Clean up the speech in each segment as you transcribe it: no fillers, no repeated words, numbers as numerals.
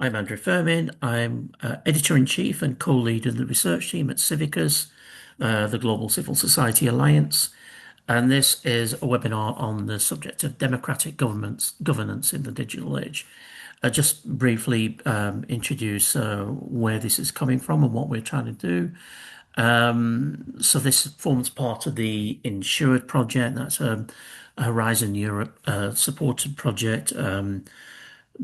I'm Andrew Firmin. I'm editor-in-chief and co-lead of the research team at Civicus, the Global Civil Society Alliance. And this is a webinar on the subject of democratic governance in the digital age. Just briefly introduce where this is coming from and what we're trying to do. So this forms part of the Insured project. That's a Horizon Europe supported project.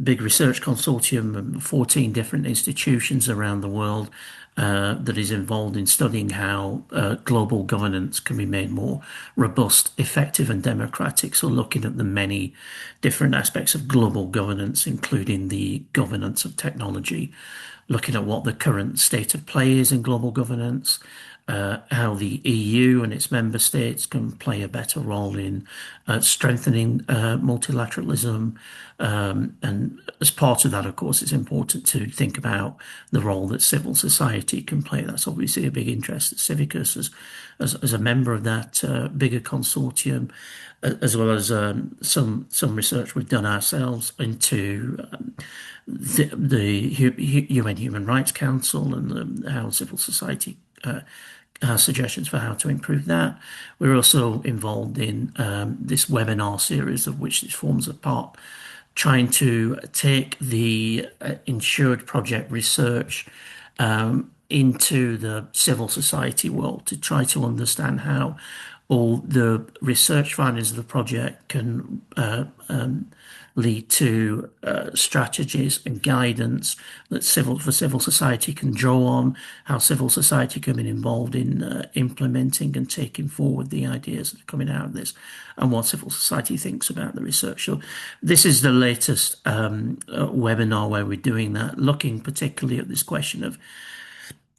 Big research consortium, 14 different institutions around the world that is involved in studying how global governance can be made more robust, effective, and democratic. So, looking at the many different aspects of global governance, including the governance of technology, looking at what the current state of play is in global governance, how the EU and its member states can play a better role in strengthening multilateralism. And as part of that, of course, it's important to think about the role that civil society can play. That's obviously a big interest at Civicus as a member of that bigger consortium, as well as some research we've done ourselves into the UN Human Rights Council and how civil society suggestions for how to improve that. We're also involved in this webinar series, of which this forms a part, trying to take the Insured project research into the civil society world to try to understand how all the research findings of the project can lead to strategies and guidance that civil society can draw on, how civil society can be involved in implementing and taking forward the ideas that are coming out of this, and what civil society thinks about the research. So this is the latest webinar where we're doing that, looking particularly at this question of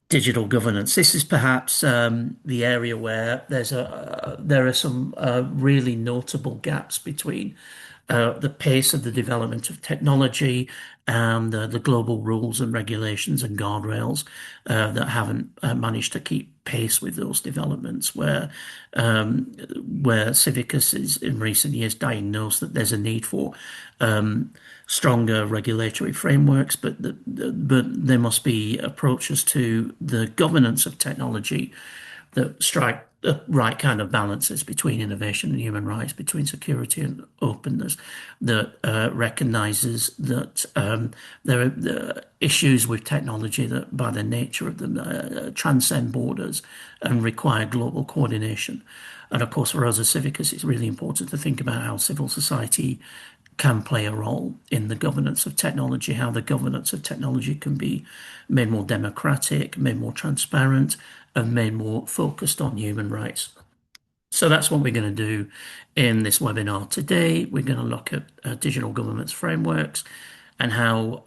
digital governance. This is perhaps the area where there are some really notable gaps between the pace of the development of technology and the global rules and regulations and guardrails that haven't managed to keep pace with those developments. Where Civicus is in recent years diagnosed that there's a need for stronger regulatory frameworks, but there must be approaches to the governance of technology that strike the right kind of balances between innovation and human rights, between security and openness, that recognizes that there are issues with technology that, by the nature of them, transcend borders and require global coordination. And of course, for us as Civicus, it's really important to think about how civil society can play a role in the governance of technology, how the governance of technology can be made more democratic, made more transparent, and made more focused on human rights. So that's what we're going to do in this webinar today. We're going to look at digital governance frameworks and how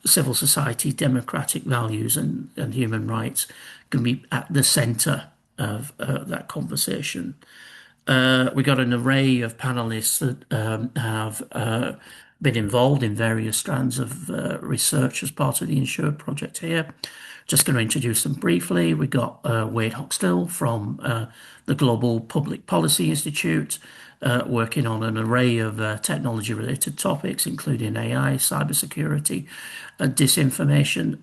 civil society, democratic values, and human rights can be at the center of that conversation. We got an array of panelists that have been involved in various strands of research as part of the Insured project here. Just going to introduce them briefly. We got Wade Hochstill from the Global Public Policy Institute, working on an array of technology-related topics, including AI, cybersecurity, and disinformation.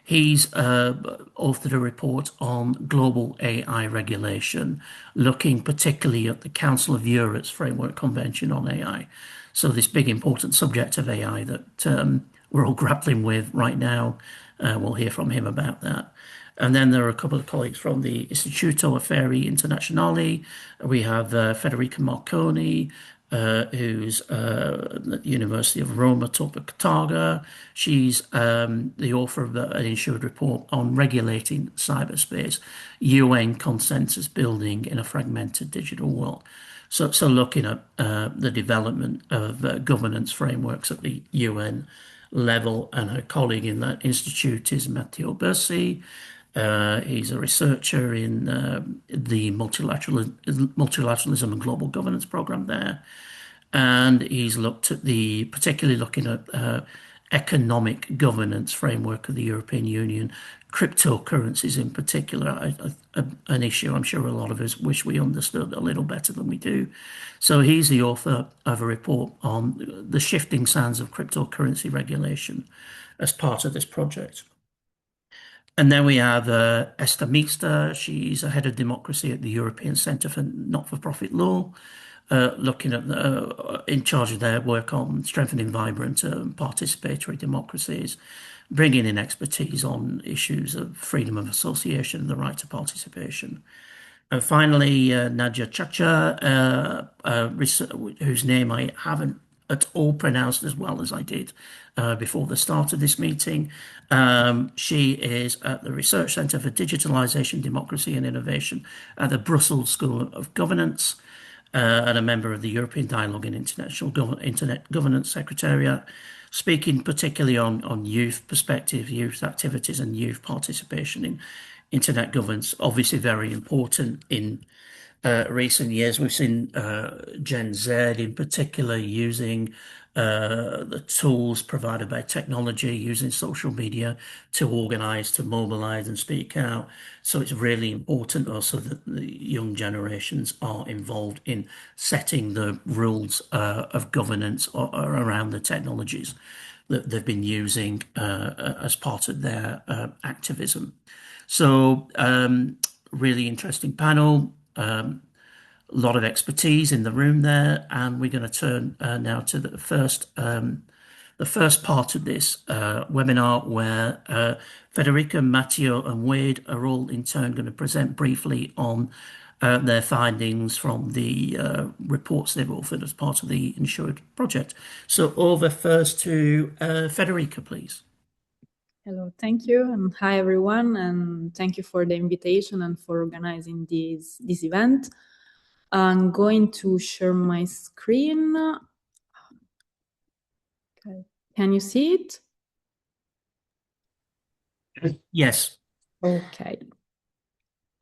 He's authored a report on global AI regulation, looking particularly at the Council of Europe's Framework Convention on AI. So this big important subject of AI that we're all grappling with right now. We'll hear from him about that. And then there are a couple of colleagues from the Istituto Affari Internazionali. We have Federica Marconi, who's at the University of Roma Tor Vergata. She's the author of an Insured report on regulating cyberspace, UN consensus building in a fragmented digital world. So looking at the development of governance frameworks at the UN level, and her colleague in that institute is Matteo Bersi. He's a researcher in the multilateralism and global governance program there, and he's particularly looking at economic governance framework of the European Union, cryptocurrencies in particular, an issue I'm sure a lot of us wish we understood a little better than we do. So he's the author of a report on the shifting sands of cryptocurrency regulation as part of this project. And then we have Esther Meester. She's a head of democracy at the European Centre for Not-for-Profit Law, looking at in charge of their work on strengthening vibrant participatory democracies, bringing in expertise on issues of freedom of association and the right to participation. And finally, Nadia Chacha, whose name I haven't at all pronounced as well as I did before the start of this meeting. She is at the Research Centre for Digitalisation, Democracy and Innovation at the Brussels School of Governance, and a member of the European Dialogue and Internet Governance Secretariat, speaking particularly on youth perspective, youth activities and youth participation in internet governance. Obviously very important in recent years. We've seen Gen Z in particular using the tools provided by technology, using social media to organise, to mobilise and speak out. So it's really important also that the young generations are involved in setting the rules of governance around the technologies that they've been using as part of their activism. So really interesting panel. A lot of expertise in the room there, and we're going to turn now to the first part of this webinar, where Federica, Matteo, and Wade are all in turn going to present briefly on their findings from the reports they've authored as part of the Insured project. So over first to Federica, please. Hello, thank you, and hi everyone, and thank you for the invitation and for organizing this event. I'm going to share my screen. Okay. Can you see it? Yes. Okay.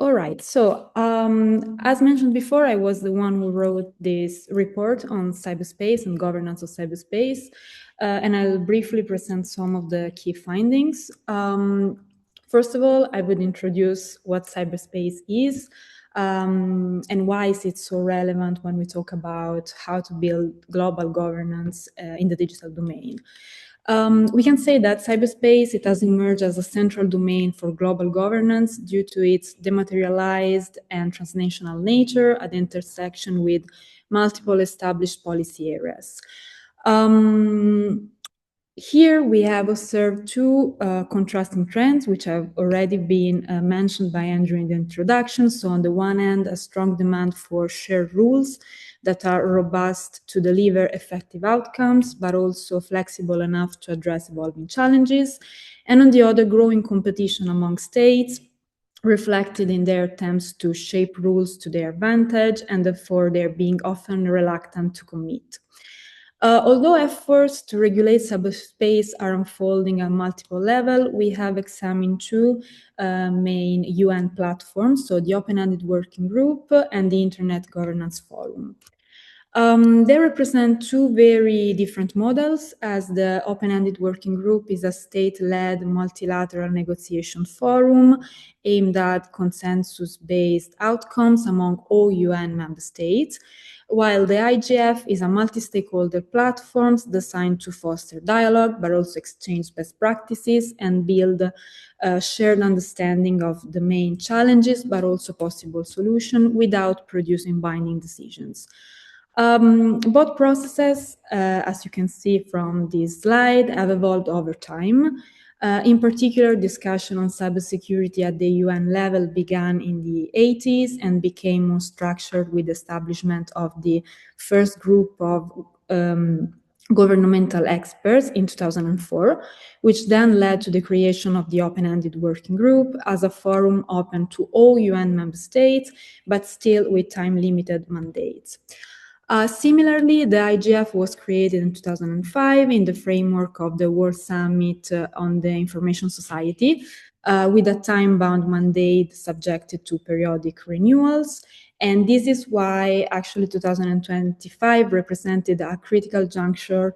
All right. So, as mentioned before, I was the one who wrote this report on cyberspace and governance of cyberspace, and I'll briefly present some of the key findings. First of all, I would introduce what cyberspace is, and why is it so relevant when we talk about how to build global governance in the digital domain. We can say that cyberspace, it has emerged as a central domain for global governance due to its dematerialized and transnational nature at the intersection with multiple established policy areas. Here we have observed two contrasting trends, which have already been mentioned by Andrew in the introduction. So on the one hand, a strong demand for shared rules that are robust to deliver effective outcomes, but also flexible enough to address evolving challenges. And on the other, growing competition among states, reflected in their attempts to shape rules to their advantage, and therefore they're being often reluctant to commit. Although efforts to regulate cyberspace are unfolding at multiple levels, we have examined two main UN platforms, so the Open-Ended Working Group and the Internet Governance Forum. They represent two very different models, as the Open-Ended Working Group is a state-led multilateral negotiation forum aimed at consensus-based outcomes among all UN member states, while the IGF is a multi-stakeholder platform designed to foster dialogue, but also exchange best practices and build a shared understanding of the main challenges, but also possible solutions without producing binding decisions. Both processes, as you can see from this slide, have evolved over time. In particular, discussion on cybersecurity at the UN level began in the 80s and became more structured with the establishment of the first group of governmental experts in 2004, which then led to the creation of the Open-Ended Working Group as a forum open to all UN member states, but still with time-limited mandates. Similarly, the IGF was created in 2005 in the framework of the World Summit on the Information Society, with a time-bound mandate subjected to periodic renewals. And this is why actually 2025 represented a critical juncture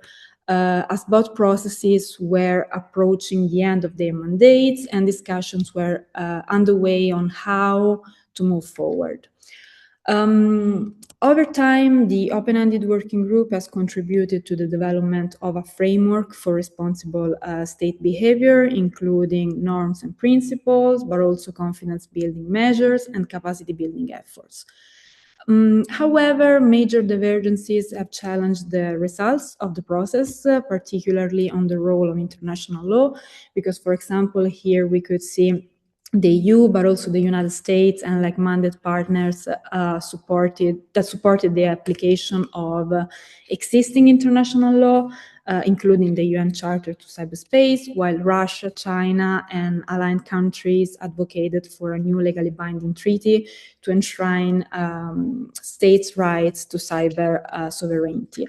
as both processes were approaching the end of their mandates and discussions were underway on how to move forward. Over time, the open-ended working group has contributed to the development of a framework for responsible state behavior, including norms and principles, but also confidence-building measures and capacity-building efforts. However, major divergences have challenged the results of the process, particularly on the role of international law, because, for example, here we could see the EU, but also the United States and like-minded partners supported the application of existing international law, including the UN Charter to cyberspace, while Russia, China, and aligned countries advocated for a new legally binding treaty to enshrine states' rights to cyber sovereignty.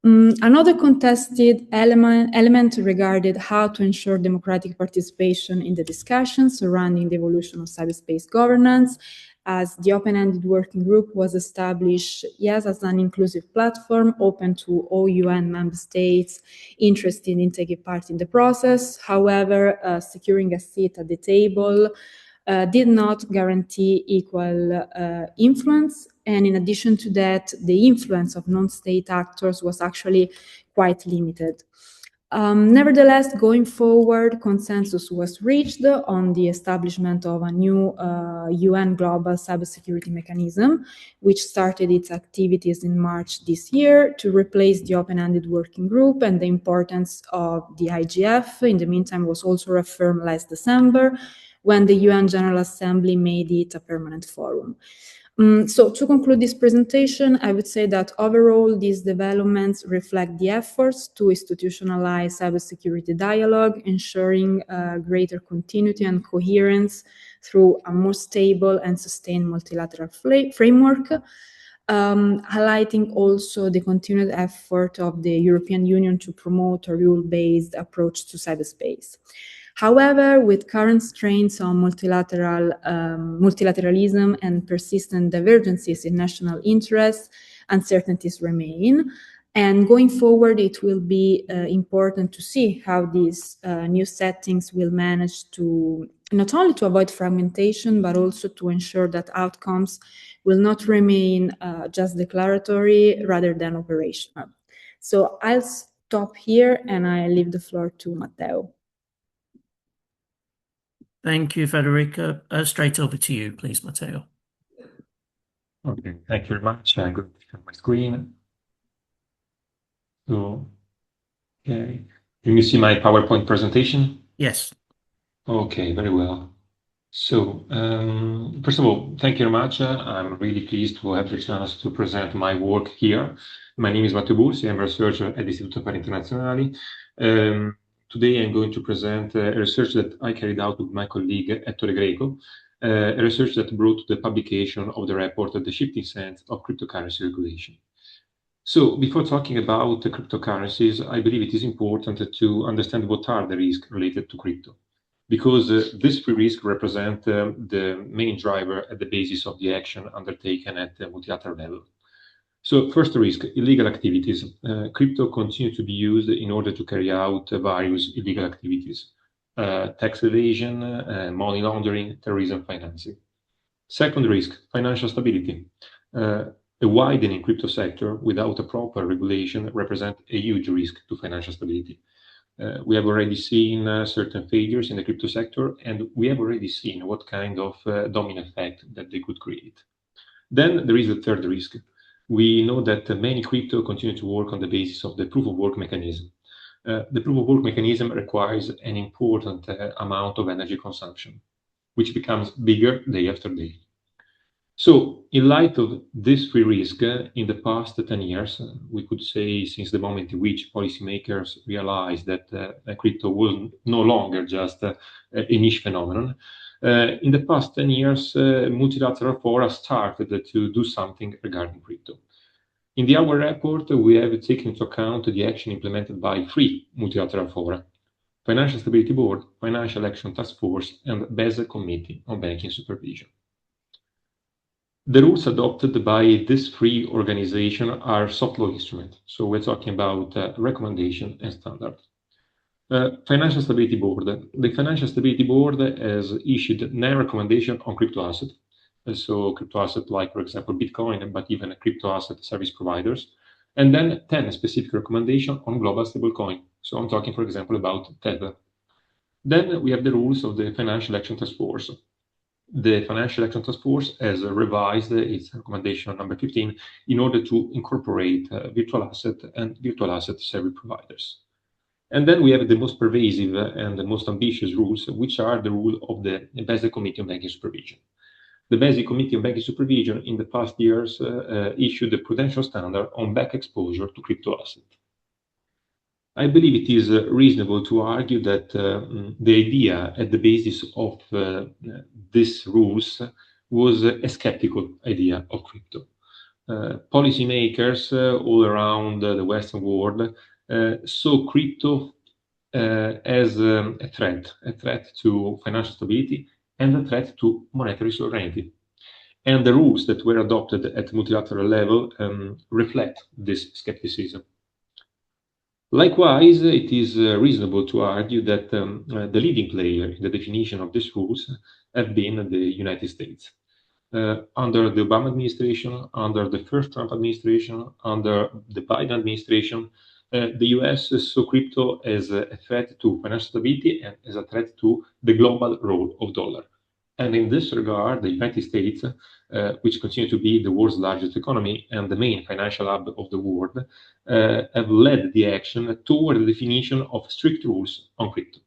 Another contested element regarded how to ensure democratic participation in the discussions surrounding the evolution of cyberspace governance, as the open-ended working group was established, yes, as an inclusive platform open to all UN member states interested in taking part in the process. However, securing a seat at the table did not guarantee equal influence. And in addition to that, the influence of non-state actors was actually quite limited. Nevertheless, going forward, consensus was reached on the establishment of a new UN global cybersecurity mechanism, which started its activities in March this year to replace the open-ended working group, and the importance of the IGF, in the meantime, was also reaffirmed last December, when the UN General Assembly made it a permanent forum. So to conclude this presentation, I would say that overall these developments reflect the efforts to institutionalize cybersecurity dialogue, ensuring greater continuity and coherence through a more stable and sustained multilateral framework, highlighting also the continued effort of the European Union to promote a rule-based approach to cyberspace. However, with current strains on multilateralism and persistent divergences in national interests, uncertainties remain. And going forward, it will be important to see how these new settings will manage to not only to avoid fragmentation, but also to ensure that outcomes will not remain just declaratory rather than operational. So I'll stop here and I leave the floor to Matteo. Thank you, Federica. Straight over to you, please, Matteo. Okay, thank you very much. I'm going to share my screen. So, okay. Can you see my PowerPoint presentation? Yes. Okay, very well. So, first of all, thank you very much. I'm really pleased to have the chance to present my work here. My name is Matteo Bursi. I'm a researcher at the Istituto per Internazionali. Today, I'm going to present a research that I carried out with my colleague Ettore Greco, a research that brought to the publication of the report The Shifting Sands of Cryptocurrency Regulation. So, before talking about the cryptocurrencies, I believe it is important to understand what are the risks related to crypto, because this three risks represent the main driver at the basis of the action undertaken at the multilateral level. So, first risk, illegal activities. Crypto continue to be used in order to carry out various illegal activities, tax evasion, money laundering, terrorism financing. Second risk, financial stability. A widening crypto sector without a proper regulation represents a huge risk to financial stability. We have already seen certain failures in the crypto sector, and we have already seen what kind of domino effect that they could create. Then there is the third risk. We know that many crypto continue to work on the basis of the proof of work mechanism. The proof of work mechanism requires an important amount of energy consumption, which becomes bigger day after day. So, in light of these three risks, in the past 10 years, we could say since the moment in which policymakers realized that crypto was no longer just a niche phenomenon, in the past 10 years, multilateral fora started to do something regarding crypto. In our report, we have taken into account the action implemented by three multilateral fora: Financial Stability Board, Financial Action Task Force, and Basel Committee on Banking Supervision. The rules adopted by this three organizations are soft law instruments. So we're talking about recommendation and standard. Financial Stability Board. The Financial Stability Board has issued 9 recommendations on crypto assets. So crypto assets like, for example, Bitcoin, but even crypto asset service providers. And then 10 specific recommendations on global stablecoin. So I'm talking, for example, about Tether. Then we have the rules of the Financial Action Task Force. The Financial Action Task Force has revised its recommendation number 15 in order to incorporate virtual asset and virtual asset service providers. And then we have the most pervasive and the most ambitious rules, which are the rule of the Basel Committee on Banking Supervision. The Basel Committee on Banking Supervision in the past years issued a prudential standard on back exposure to crypto assets. I believe it is reasonable to argue that the idea at the basis of these rules was a skeptical idea of crypto. Policymakers all around the Western world saw crypto as a threat to financial stability and a threat to monetary sovereignty. And the rules that were adopted at multilateral level reflect this skepticism. Likewise, it is reasonable to argue that the leading player in the definition of these rules have been the United States. Under the Obama administration, under the first Trump administration, under the Biden administration, the US saw crypto as a threat to financial stability and as a threat to the global role of dollar. And in this regard, the United States, which continue to be the world's largest economy and the main financial hub of the world, have led the action toward the definition of strict rules on crypto.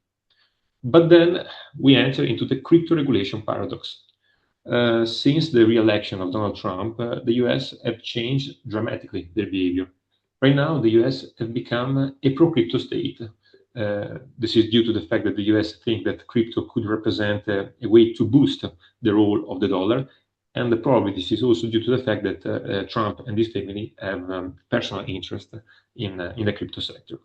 But then we enter into the crypto regulation paradox. Since the re-election of Donald Trump, the US have changed dramatically their behavior. Right now, the US have become a pro-crypto state. This is due to the fact that the US think that crypto could represent a way to boost the role of the dollar. And probably this is also due to the fact that Trump and his family have personal interest in the crypto sector.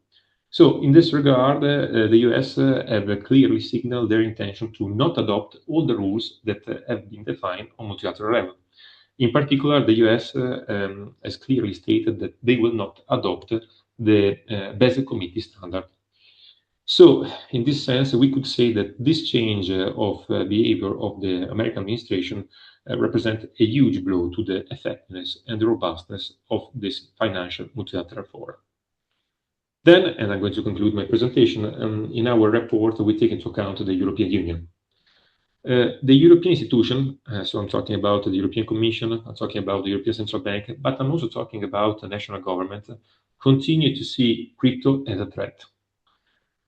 So in this regard, the US have clearly signaled their intention to not adopt all the rules that have been defined on multilateral level. In particular, the US has clearly stated that they will not adopt the Basel Committee standard. So in this sense, we could say that this change of behavior of the American administration represents a huge blow to the effectiveness and the robustness of this financial multilateral forum. Then, and I'm going to conclude my presentation, in our report, we take into account the European Union. The European institution, so I'm talking about the European Commission, I'm talking about the European Central Bank, but I'm also talking about the national government, continue to see crypto as a threat.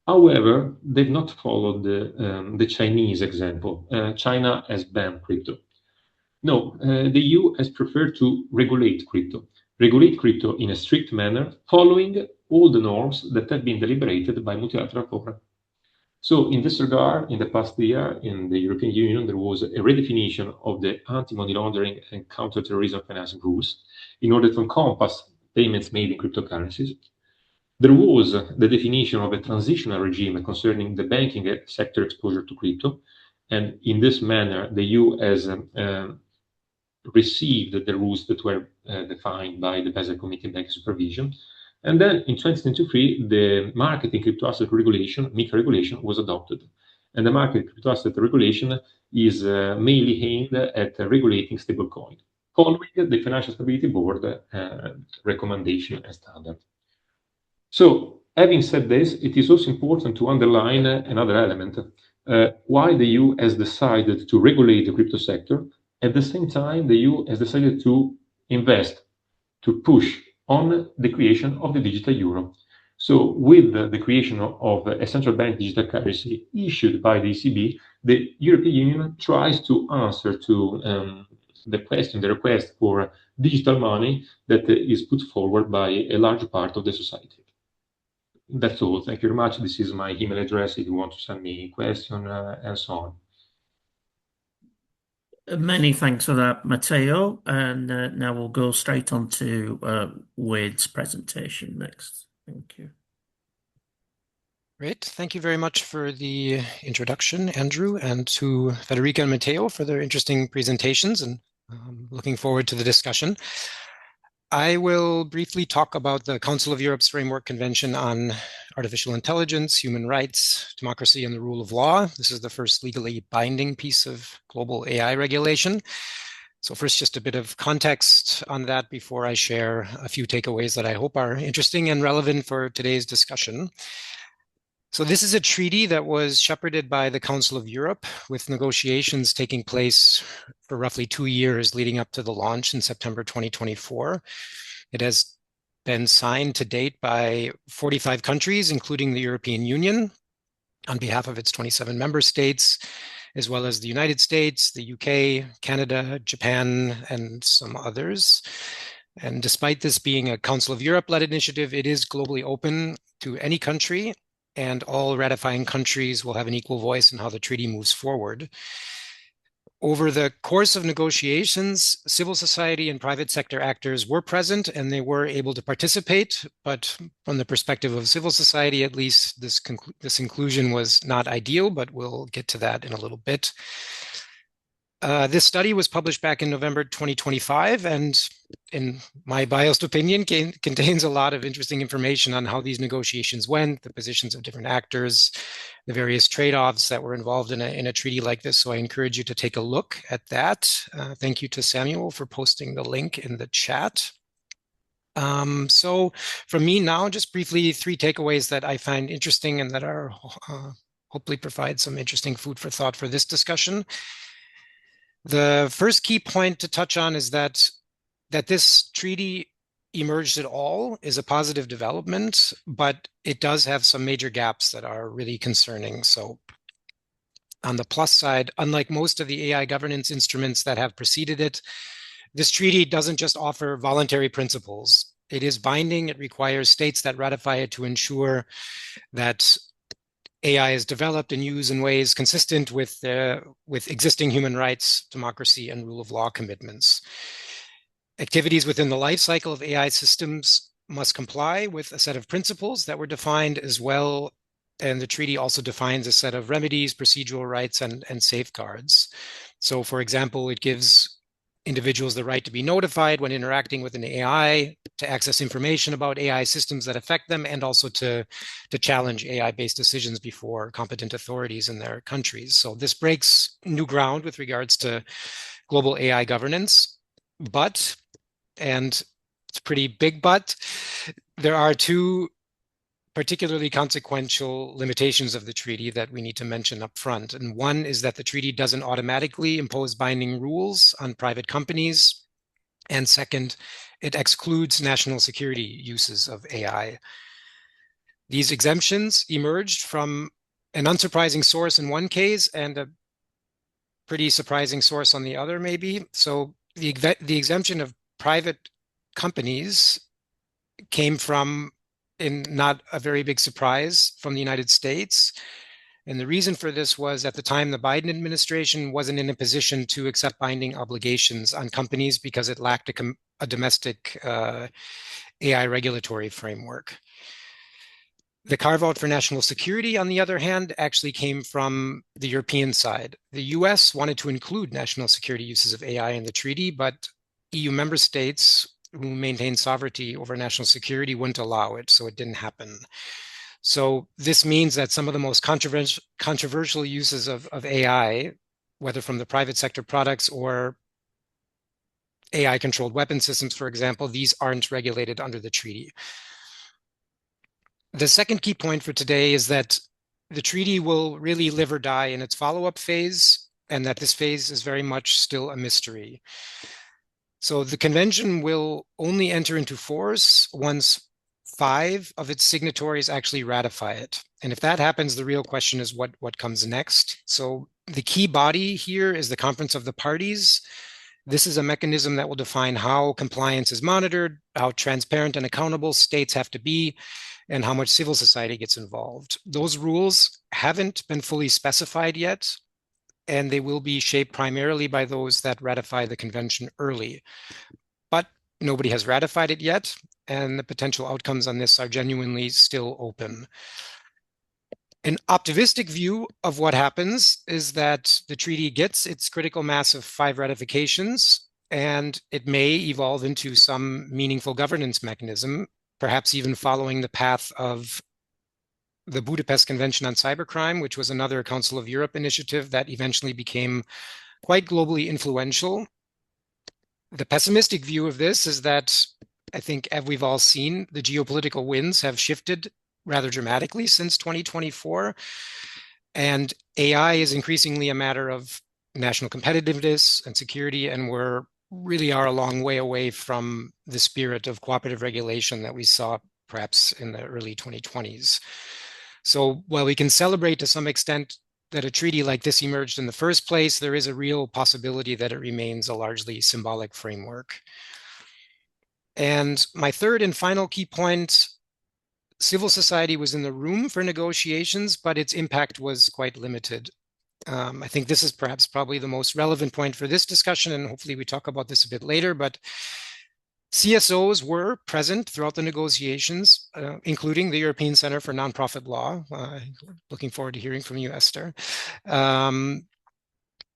However, they've not followed the Chinese example. China has banned crypto. No, the EU has preferred to regulate crypto in a strict manner, following all the norms that have been deliberated by multilateral fora. So in this regard, in the past year, in the European Union, there was a redefinition of the anti-money laundering and counter-terrorism financing rules in order to encompass payments made in cryptocurrencies. There was the definition of a transitional regime concerning the banking sector exposure to crypto. And in this manner, the EU has received the rules that were defined by the Basel Committee on Banking Supervision. And then in 2023, the market in crypto asset regulation, MiCA regulation, was adopted. And the market crypto asset regulation is mainly aimed at regulating stablecoin, following the Financial Stability Board recommendation and standard. So, having said this, it is also important to underline another element. Why the EU has decided to regulate the crypto sector. At the same time, the EU has decided to invest, to push on the creation of the digital euro. So with the creation of a central bank digital currency issued by the ECB, the European Union tries to answer to the request for digital money that is put forward by a large part of the society. That's all. Thank you very much. This is my email address if you want to send me a question and so on. Many thanks for that, Matteo. And now we'll go straight on to Wade's presentation next. Thank you. Great. Thank you very much for the introduction, Andrew, and to Federica and Matteo for their interesting presentations. And Looking forward to the discussion. I will briefly talk about the Council of Europe's Framework Convention on Artificial Intelligence, Human Rights, Democracy, and the Rule of Law. This is the first legally binding piece of global AI regulation. So first, just a bit of context on that before I share a few takeaways that I hope are interesting and relevant for today's discussion. So this is a treaty that was shepherded by the Council of Europe, with negotiations taking place for roughly 2 years leading up to the launch in September 2024. It has been signed to date by 45 countries, including the European Union, on behalf of its 27 member states, as well as the United States, the UK, Canada, Japan, and some others. And despite this being a Council of Europe-led initiative, it is globally open to any country, and all ratifying countries will have an equal voice in how the treaty moves forward. Over the course of negotiations, civil society and private sector actors were present and they were able to participate, but from the perspective of civil society, at least, this inclusion was not ideal, but we'll get to that in a little bit. This study was published back in November 2025, and in my biased opinion, contains a lot of interesting information on how these negotiations went, the positions of different actors, the various trade-offs that were involved in a treaty like this. So I encourage you to take a look at that. Thank you to Samuel for posting the link in the chat. So from me now, just briefly, 3 takeaways that I find interesting and that are hopefully provide some interesting food for thought for this discussion. The first key point to touch on is that this treaty emerged at all is a positive development, but it does have some major gaps that are really concerning. So on the plus side, unlike most of the AI governance instruments that have preceded it, this treaty doesn't just offer voluntary principles. It is binding. It requires states that ratify it to ensure that AI is developed and used in ways consistent with existing human rights, democracy, and rule of law commitments. Activities within the life cycle of AI systems must comply with a set of principles that were defined as well, and the treaty also defines a set of remedies, procedural rights, and safeguards. So, for example, it gives individuals the right to be notified when interacting with an AI, to access information about AI systems that affect them, and also to challenge AI-based decisions before competent authorities in their countries. So this breaks new ground with regards to global AI governance. But, and it's a pretty big but, there are 2 particularly consequential limitations of the treaty that we need to mention up front. And one is that the treaty doesn't automatically impose binding rules on private companies. And second, it excludes national security uses of AI. These exemptions emerged from an unsurprising source in one case and a pretty surprising source on the other, maybe. So the exemption of private companies came from, in not a very big surprise, from the United States. And the reason for this was, at the time, the Biden administration wasn't in a position to accept binding obligations on companies because it lacked a domestic AI regulatory framework. The carve out for national security, on the other hand, actually came from the European side. The US wanted to include national security uses of AI in the treaty, but EU member states who maintain sovereignty over national security wouldn't allow it, so it didn't happen. So this means that some of the most controversial uses of AI, whether from the private sector products or AI-controlled weapon systems, for example, these aren't regulated under the treaty. The second key point for today is that the treaty will really live or die in its follow-up phase, and that this phase is very much still a mystery. So the convention will only enter into force once 5 of its signatories actually ratify it. And if that happens, the real question is what comes next. So the key body here is the Conference of the Parties. This is a mechanism that will define how compliance is monitored, how transparent and accountable states have to be, and how much civil society gets involved. Those rules haven't been fully specified yet, and they will be shaped primarily by those that ratify the convention early. But nobody has ratified it yet, and the potential outcomes on this are genuinely still open. An optimistic view of what happens is that the treaty gets its critical mass of 5 ratifications, and it may evolve into some meaningful governance mechanism, perhaps even following the path of the Budapest Convention on Cybercrime, which was another Council of Europe initiative that eventually became quite globally influential. The pessimistic view of this is that I think, as we've all seen, the geopolitical winds have shifted rather dramatically since 2024. And AI is increasingly a matter of national competitiveness and security, and we're really are a long way away from the spirit of cooperative regulation that we saw perhaps in the early 2020s. So while we can celebrate to some extent that a treaty like this emerged in the first place, there is a real possibility that it remains a largely symbolic framework. And my third and final key point, civil society was in the room for negotiations, but its impact was quite limited. I think this is perhaps probably the most relevant point for this discussion, and hopefully we talk about this a bit later, but CSOs were present throughout the negotiations, including the European Center for Nonprofit Law. Looking forward to hearing from you, Esther. And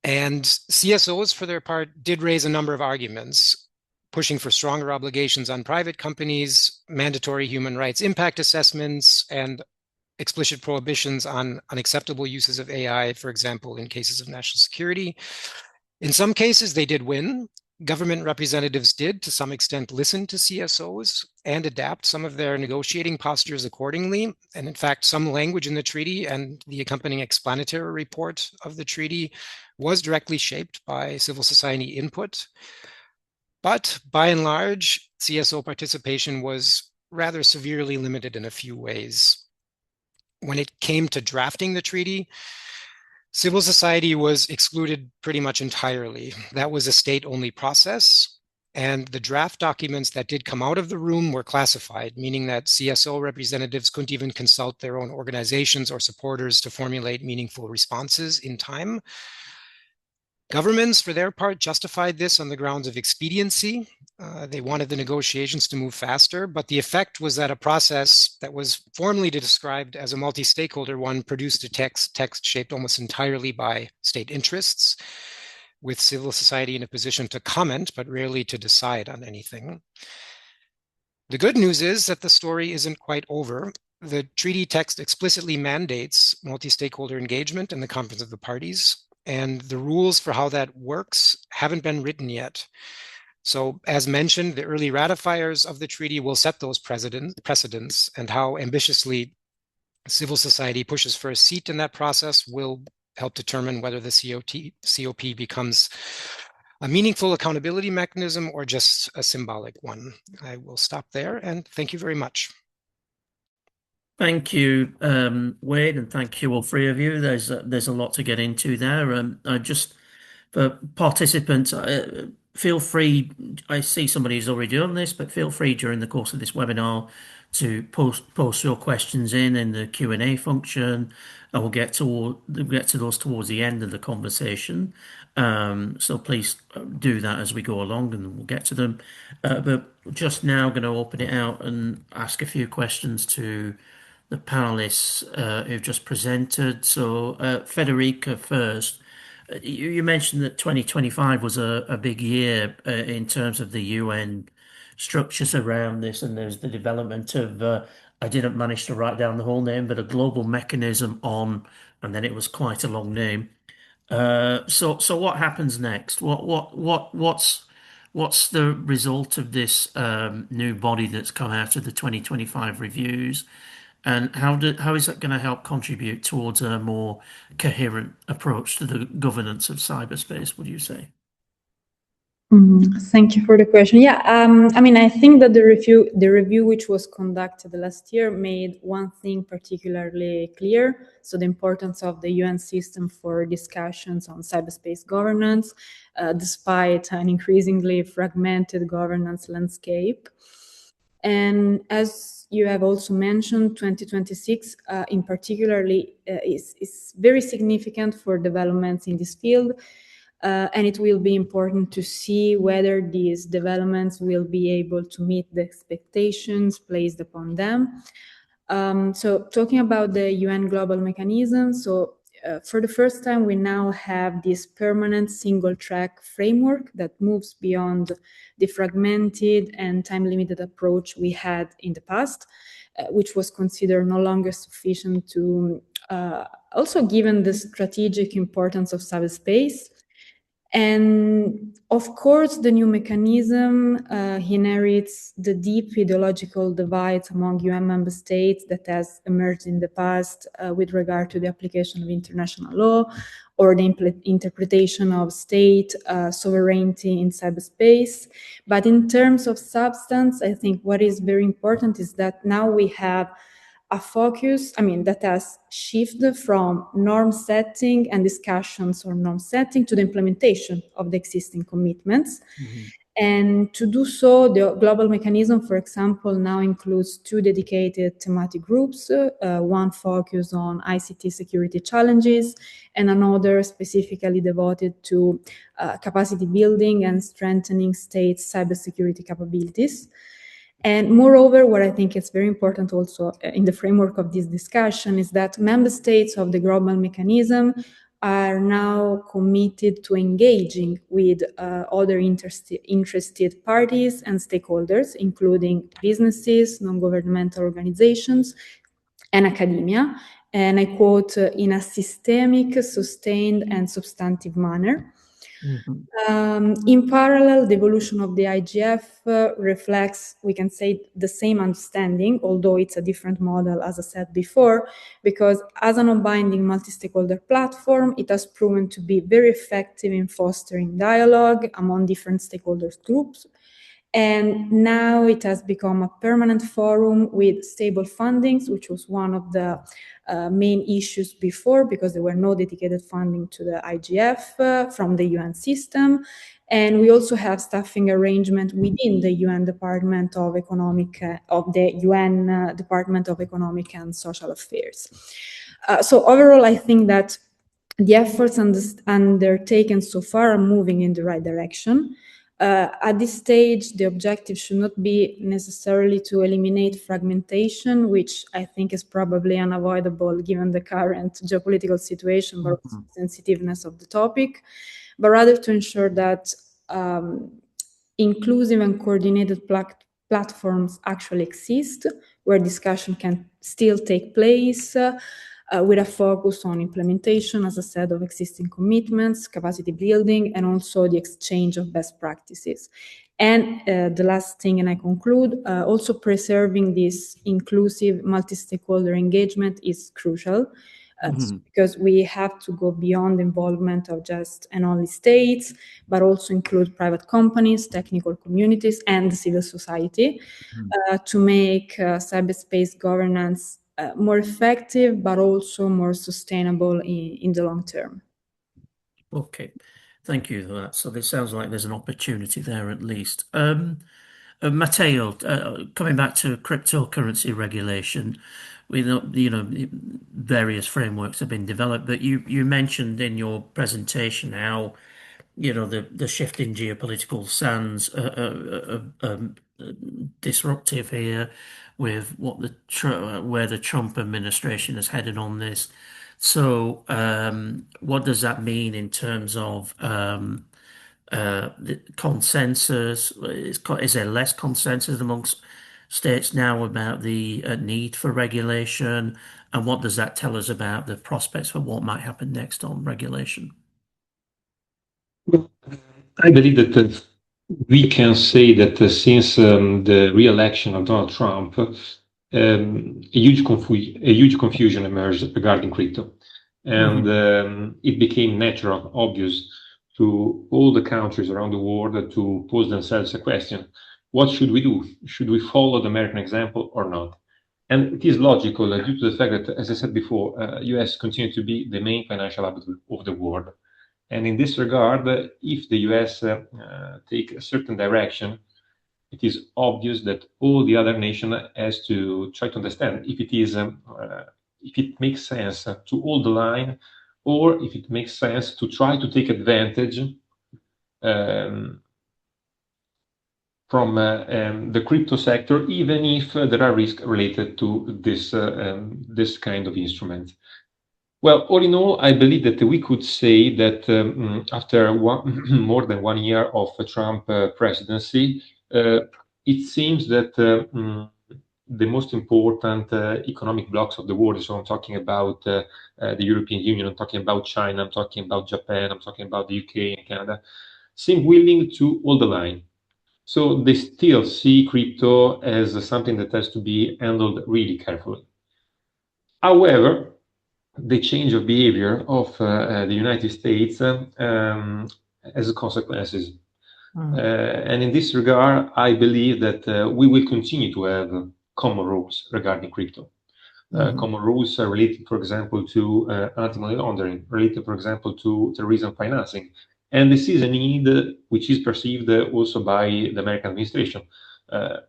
CSOs, for their part, did raise a number of arguments, pushing for stronger obligations on private companies, mandatory human rights impact assessments, and explicit prohibitions on unacceptable uses of AI, for example, in cases of national security. In some cases, they did win. Government representatives did, to some extent, listen to CSOs and adapt some of their negotiating postures accordingly. And in fact, some language in the treaty and the accompanying explanatory report of the treaty was directly shaped by civil society input. But by and large, CSO participation was rather severely limited in a few ways. When it came to drafting the treaty, civil society was excluded pretty much entirely. That was a state-only process, and the draft documents that did come out of the room were classified, meaning that CSO representatives couldn't even consult their own organizations or supporters to formulate meaningful responses in time. Governments, for their part, justified this on the grounds of expediency. They wanted the negotiations to move faster, but the effect was that a process that was formally described as a multi-stakeholder one produced a text shaped almost entirely by state interests, with civil society in a position to comment, but rarely to decide on anything. The good news is that the story isn't quite over. The treaty text explicitly mandates multi-stakeholder engagement in the conference of the parties, and the rules for how that works haven't been written yet. So as mentioned, the early ratifiers of the treaty will set those precedents, and how ambitiously civil society pushes for a seat in that process will help determine whether the COP becomes a meaningful accountability mechanism or just a symbolic one. I will stop there, and thank you very much. Thank you, Wade, and thank you all three of you. There's a lot to get into there. For participants, feel free. I see somebody who's already done this, but feel free during the course of this webinar to post your questions in the Q&A function, and we'll get to those towards the end of the conversation. So please do that as we go along, and we'll get to them. But just now, going to open it out and ask a few questions to the panelists who've just presented. So Federica first. You mentioned that 2025 was a big year in terms of the UN structures around this, and there's the development of, I didn't manage to write down the whole name, but a global mechanism on, and then it was quite a long name. So what happens next? What's the result of this new body that's come out of the 2025 reviews? And how is that going to help contribute towards a more coherent approach to the governance of cyberspace, would you say? Thank you for the question. Yeah, I mean, I think that the review which was conducted last year made one thing particularly clear. So the importance of the UN system for discussions on cyberspace governance, despite an increasingly fragmented governance landscape. And as you have also mentioned, 2026 in particularly is very significant for developments in this field. And it will be important to see whether these developments will be able to meet the expectations placed upon them. So talking about the UN global mechanism, so For the first time, we now have this permanent single-track framework that moves beyond the fragmented and time-limited approach we had in the past, which was considered no longer sufficient to, also given the strategic importance of cyberspace. And of course, the new mechanism inherits the deep ideological divides among UN member states that has emerged in the past with regard to the application of international law or the interpretation of state sovereignty in cyberspace. But in terms of substance, I think what is very important is that now we have a focus, that has shifted from norm setting and discussions on norm setting to the implementation of the existing commitments. Mm-hmm. And to do so, the global mechanism, for example, now includes 2 dedicated thematic groups, one focused on ICT security challenges and another specifically devoted to capacity building and strengthening states' cybersecurity capabilities. And moreover, what I think is very important also in the framework of this discussion is that member states of the global mechanism are now committed to engaging with other interested parties and stakeholders, including businesses, non-governmental organizations, and academia. And I quote, in a systemic, sustained, and substantive manner. Mm-hmm. In parallel, the evolution of the IGF reflects, we can say, the same understanding, although it's a different model, as I said before, because as a non-binding multi-stakeholder platform, it has proven to be very effective in fostering dialogue among different stakeholders groups. And now it has become a permanent forum with stable fundings, which was one of the main issues before, because there were no dedicated funding to the IGF from the UN system. And we also have staffing arrangement within the UN Department of Economic, Department of Economic and Social Affairs. So overall, I think that the efforts undertaken so far are moving in the right direction. At this stage, the objective should not be necessarily to eliminate fragmentation, which I think is probably unavoidable given the current geopolitical situation, but also the sensitiveness of the topic, but rather to ensure that inclusive and coordinated platforms actually exist, where discussion can still take place, with a focus on implementation, as I said, of existing commitments, capacity building, and also the exchange of best practices. And the last thing, and I conclude, also preserving this inclusive multi-stakeholder engagement is crucial, because we have to go beyond the involvement of just and only states, but also include private companies, technical communities, and civil society to make cyberspace governance more effective, but also more sustainable in the long term. Okay, thank you for that. So it sounds like there's an opportunity there at least. Matteo, coming back to cryptocurrency regulation, we know, various frameworks have been developed, but you mentioned in your presentation how, the shift in geopolitical sands disruptive here with where the Trump administration is headed on this. So, what does that mean in terms of the consensus? Is there less consensus amongst states now about the need for regulation? And what does that tell us about the prospects for what might happen next on regulation? Well, I believe that we can say that since the re-election of Donald Trump, a huge confusion emerged regarding crypto. And it became natural, obvious to all the countries around the world to pose themselves a question: what should we do? Should we follow the American example or not? And it is logical due to the fact that, as I said before, US continue to be the main financial hub of the world. And in this regard, if the US take a certain direction, it is obvious that all the other nations has to try to understand if it makes sense to hold the line, or if it makes sense to try to take advantage from the crypto sector, even if there are risks related to this kind of instrument. Well, all in all, I believe that we could say that after more than 1 year of Trump presidency, it seems that the most important economic blocks of the world, so I'm talking about the European Union, I'm talking about China, I'm talking about Japan, I'm talking about the UK and Canada, seem willing to hold the line. So they still see crypto as something that has to be handled really carefully. However, the change of behavior of the United States has consequences. And in this regard, I believe that we will continue to have common rules regarding crypto. Common rules are related, for example, to anti-money laundering, related, for example, to terrorism financing. And this is a need which is perceived also by the American administration.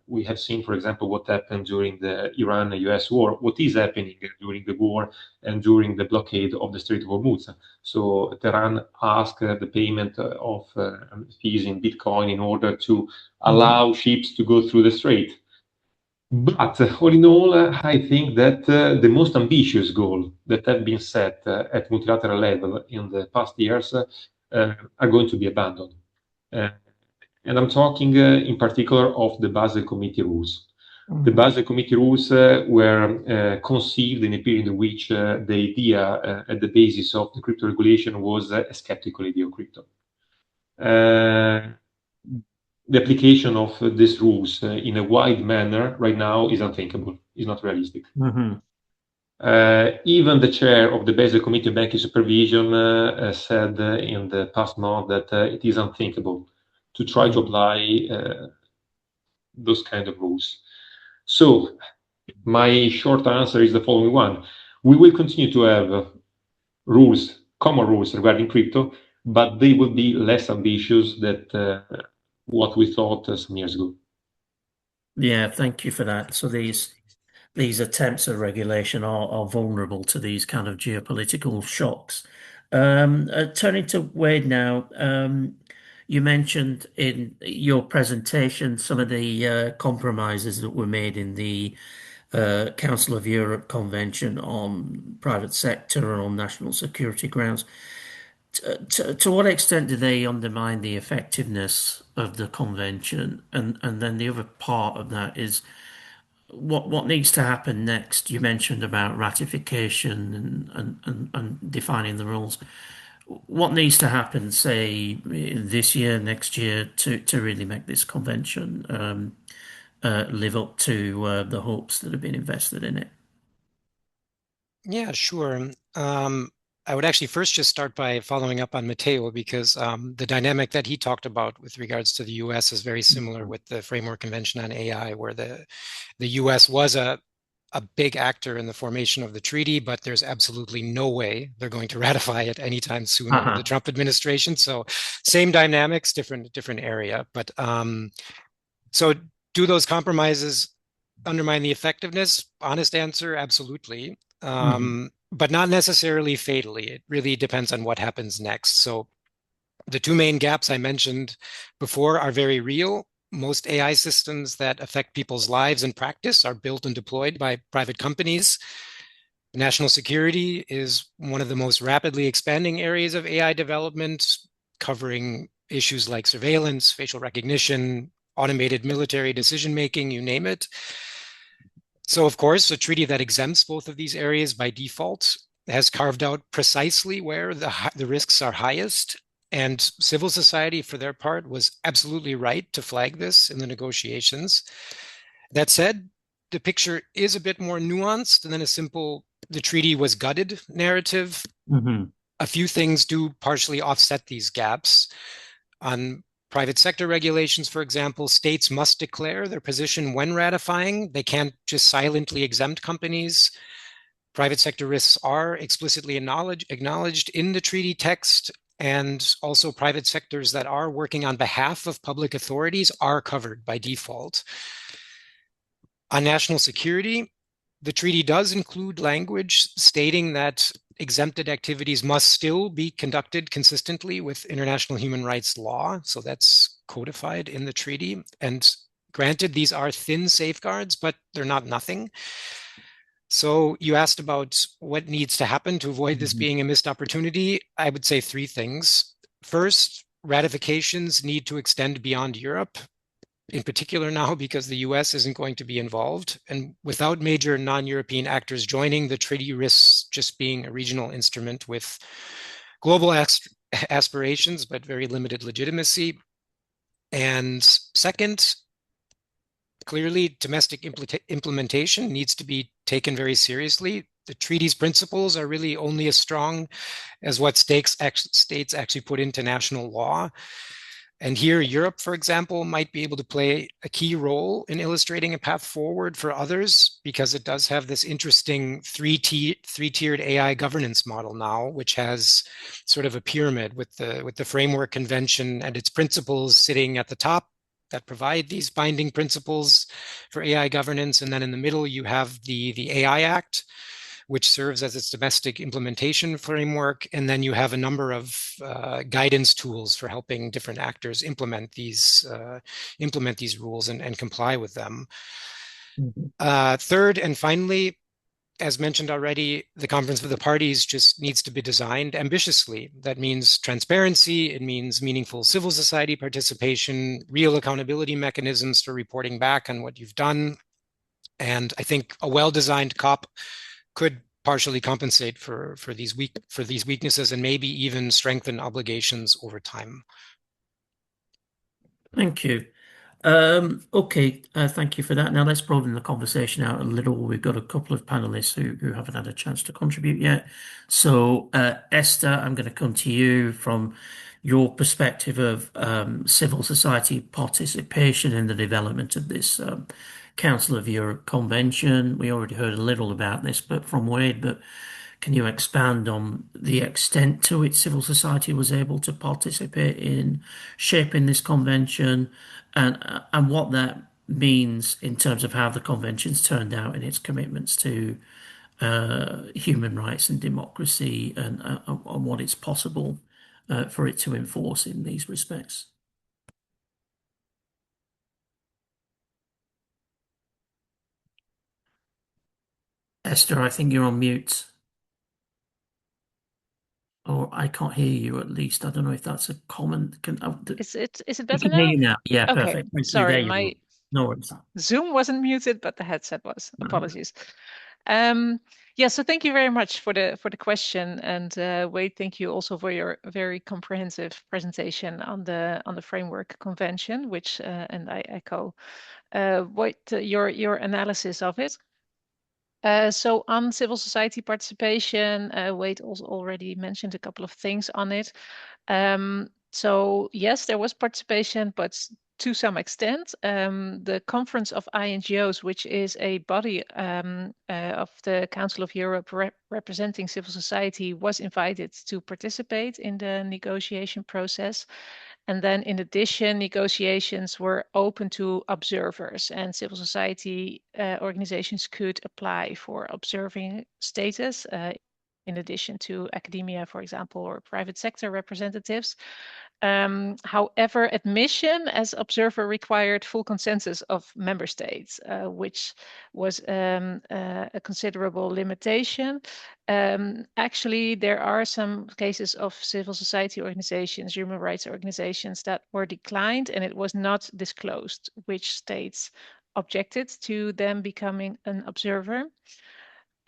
We have seen, for example, what happened during the Iran-US war, what is happening during the war and during the blockade of the Strait of Hormuz. So Tehran asked the payment of fees in Bitcoin in order to allow ships to go through the strait. But all in all, I think that the most ambitious goal that have been set at multilateral level in the past years are going to be abandoned. And I'm talking in particular of the Basel Committee rules. The Basel Committee rules were conceived in a period in which the idea at the basis of the crypto regulation was a skeptical idea of crypto. The application of these rules in a wide manner right now is unthinkable, is not realistic. Even the chair of the Basel Committee on Banking Supervision said in the past month that it is unthinkable to try to apply those kind of rules. So my short answer is the following one. We will continue to have rules, common rules regarding crypto, but they will be less ambitious than what we thought some years ago. Yeah, thank you for that. So these attempts at regulation are vulnerable to these kind of geopolitical shocks. Turning to Wade now, you mentioned in your presentation some of the compromises that were made in the Council of Europe Convention on private sector and on national security grounds. To what extent do they undermine the effectiveness of the convention? And then the other part of that is what needs to happen next? You mentioned about ratification and defining the rules. What needs to happen, say, this year, next year, to really make this convention live up to the hopes that have been invested in it? Yeah, sure. I would actually first just start by following up on Matteo, because the dynamic that he talked about with regards to the US is very similar with the Framework Convention on AI, where the US was a big actor in the formation of the treaty, but there's absolutely no way they're going to ratify it anytime soon under the Trump administration. So same dynamics, different area. But so do those compromises undermine the effectiveness? Honest answer, absolutely. But not necessarily fatally. It really depends on what happens next. So the two main gaps I mentioned before are very real. Most AI systems that affect people's lives and practice are built and deployed by private companies. National security is one of the most rapidly expanding areas of AI development, covering issues like surveillance, facial recognition, automated military decision-making, you name it. So, of course, a treaty that exempts both of these areas by default has carved out precisely where the risks are highest. And civil society, for their part, was absolutely right to flag this in the negotiations. That said, the picture is a bit more nuanced than a simple "the treaty was gutted" narrative. A few things do partially offset these gaps. On private sector regulations, for example, states must declare their position when ratifying. They can't just silently exempt companies. Private sector risks are explicitly acknowledged in the treaty text, and also private sectors that are working on behalf of public authorities are covered by default. On national security, the treaty does include language stating that exempted activities must still be conducted consistently with international human rights law. So that's codified in the treaty. And granted, these are thin safeguards, but they're not nothing. So you asked about what needs to happen to avoid this being a missed opportunity. I would say three things. First, ratifications need to extend beyond Europe, in particular now because the US isn't going to be involved. And without major non-European actors joining, the treaty risks just being a regional instrument with global aspirations, but very limited legitimacy. And second, clearly, domestic implementation needs to be taken very seriously. The treaty's principles are really only as strong as what states actually put into national law. And here, Europe, for example, might be able to play a key role in illustrating a path forward for others because it does have this interesting three-tiered AI governance model now, which has sort of a pyramid with the Framework Convention and its principles sitting at the top that provide these binding principles for AI governance. And then in the middle, you have the AI Act, which serves as its domestic implementation framework. And then you have a number of guidance tools for helping different actors implement these rules and comply with them. Third, and finally, as mentioned already, the Conference of the Parties just needs to be designed ambitiously. That means transparency, it means meaningful civil society participation, real accountability mechanisms for reporting back on what you've done. And I think a well-designed COP could partially compensate for these weaknesses and maybe even strengthen obligations over time. Thank you. Okay, thank you for that. Now let's broaden the conversation out a little. We've got a couple of panelists who haven't had a chance to contribute yet. So, Esther, I'm going to come to you from your perspective of civil society participation in the development of this Council of Europe Convention. We already heard a little about this, but from Wade, but can you expand on the extent to which civil society was able to participate in shaping this convention and what that means in terms of how the convention's turned out in its commitments to human rights and democracy and what it's possible for it to enforce in these respects? Esther, I think you're on mute. Or I can't hear you at least. I don't know if that's a comment. Is it I better can hear now? you now. Yeah, Okay, perfect. Thank you. sorry, There you my go. No worries. Zoom wasn't muted, but the headset was. No. Apologies. Yeah, so thank you very much for the question, and Wade, thank you also for your very comprehensive presentation on the Framework Convention, which and I echo what your analysis of it. So on civil society participation, Wade also already mentioned a couple of things on it. So yes, there was participation, but to some extent, the Conference of INGOs, which is a body of the Council of Europe representing civil society, was invited to participate in the negotiation process. And then in addition, negotiations were open to observers, and civil society organizations could apply for observing status in addition to academia, for example, or private sector representatives. However, admission as observer required full consensus of member states, which was a considerable limitation. Actually, there are some cases of civil society organizations, human rights organizations that were declined, and it was not disclosed which states objected to them becoming an observer.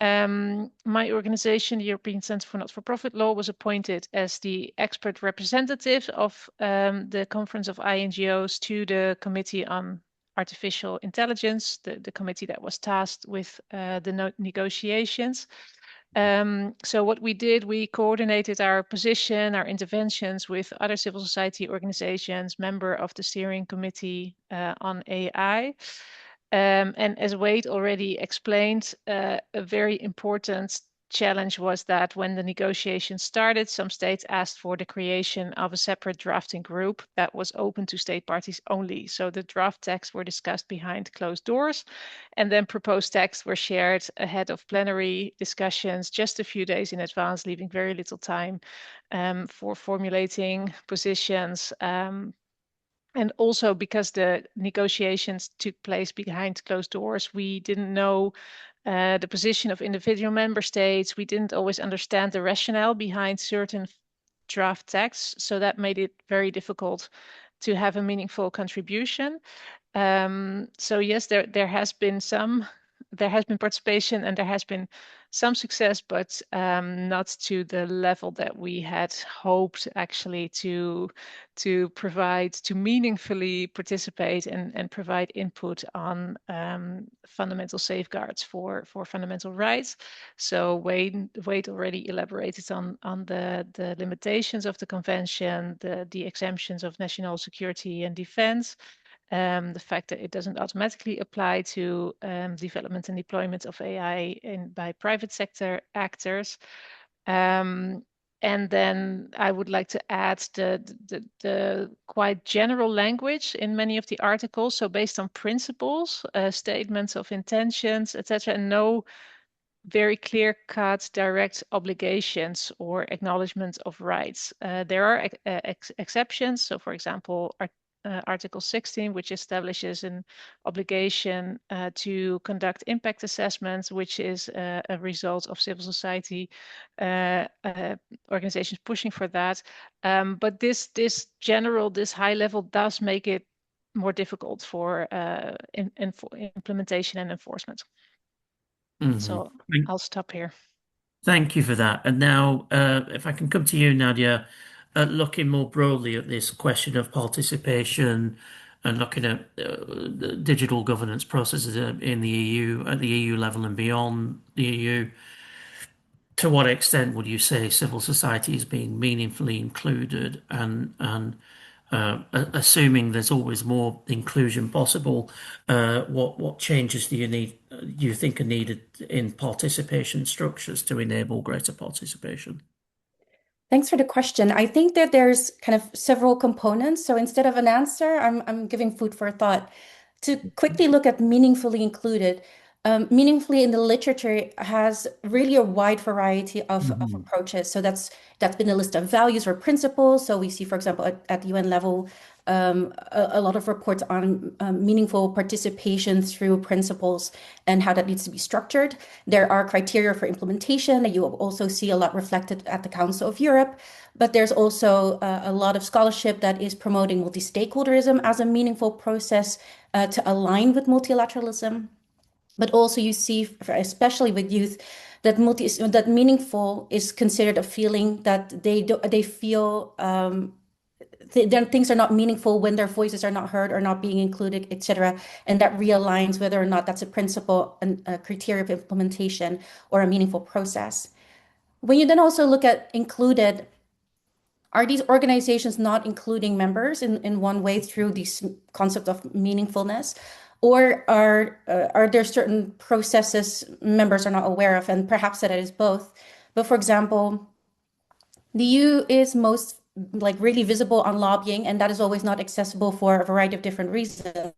My organization, the European Center for Not-for-Profit Law, was appointed as the expert representative of the Conference of INGOs to the Committee on Artificial Intelligence, the committee that was tasked with the negotiations. So what we did, we coordinated our position, our interventions with other civil society organizations, member of the steering committee on AI. And as Wade already explained, a very important challenge was that when the negotiations started, some states asked for the creation of a separate drafting group that was open to state parties only. So the draft texts were discussed behind closed doors, and then proposed texts were shared ahead of plenary discussions just a few days in advance, leaving very little time for formulating positions And also because the negotiations took place behind closed doors, we didn't know the position of individual member states. We didn't always understand the rationale behind certain draft texts. So that made it very difficult to have a meaningful contribution. So yes, there has been participation and there has been some success, but not to the level that we had hoped actually to meaningfully participate and provide input on fundamental safeguards for fundamental rights. So Wade already elaborated on the limitations of the convention, the exemptions of national security and defense. The fact that it doesn't automatically apply to development and deployment of AI by private sector actors. And then I would like to add the quite general language in many of the articles. So based on principles, statements of intentions, etc., and no very clear-cut direct obligations or acknowledgement of rights. There are exceptions. So for example, Article 16, which establishes an obligation to conduct impact assessments, which is a result of civil society organizations pushing for that. But this high level does make it more difficult for implementation and enforcement. So I'll stop here. Thank you for that. And now, if I can come to you, Nadia, looking more broadly at this question of participation and looking at the digital governance processes in the EU, at the EU level and beyond the EU, to what extent would you say civil society is being meaningfully included and assuming there's always more inclusion possible, what changes do you think are needed in participation structures to enable greater participation? Thanks for the question. I think that there's kind of several components. So instead of an answer, I'm giving food for thought. To quickly look at meaningfully included, meaningfully in the literature has really a wide variety of approaches. So that's been a list of values or principles. So we see, for example, at the UN level, a lot of reports on meaningful participation through principles and how that needs to be structured. There are criteria for implementation that you will also see a lot reflected at the Council of Europe. But there's also a lot of scholarship that is promoting multi-stakeholderism as a meaningful process to align with multilateralism. But also you see, especially with youth, that meaningful is considered a feeling that they feel things are not meaningful when their voices are not heard or not being included, etc. And that realigns whether or not that's a principle and a criteria of implementation or a meaningful process. When you then also look at included, are these organizations not including members in one way through this concept of meaningfulness? Or are there certain processes members are not aware of? And perhaps that is both. But for example, the EU is most really visible on lobbying, and that is always not accessible for a variety of different reasons.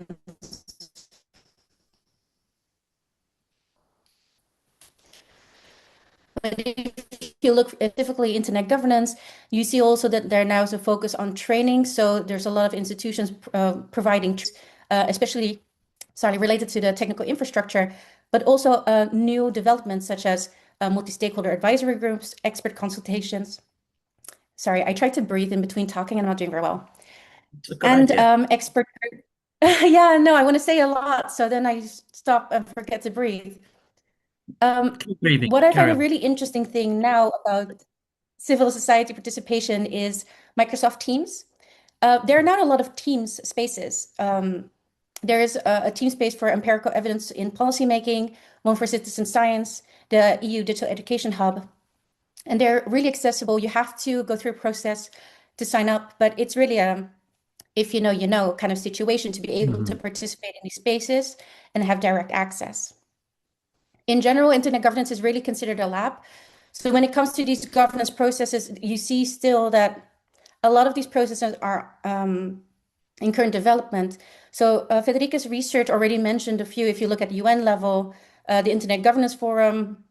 But if you look specifically internet governance, you see also that there now is a focus on training. So there's a lot of institutions providing, especially, related to the technical infrastructure, but also new developments such as multi-stakeholder advisory groups, expert consultations. Sorry, I tried to breathe in between talking and I'm not doing very well. And expert. Yeah, no, I want to say a lot, so then I stop and forget to breathe. What I find a really interesting thing now about civil society participation is Microsoft Teams. There are not a lot of Teams spaces. There is a team space for empirical evidence in policymaking, one for citizen science, the EU Digital Education Hub. And they're really accessible. You have to go through a process to sign up, but it's really a if you know kind of situation to be able to participate in these spaces and have direct access. In general, internet governance is really considered a lab. So when it comes to these governance processes, you see still that a lot of these processes are in current development. So Federica's research already mentioned a few. If you look at UN level, the Internet Governance Forum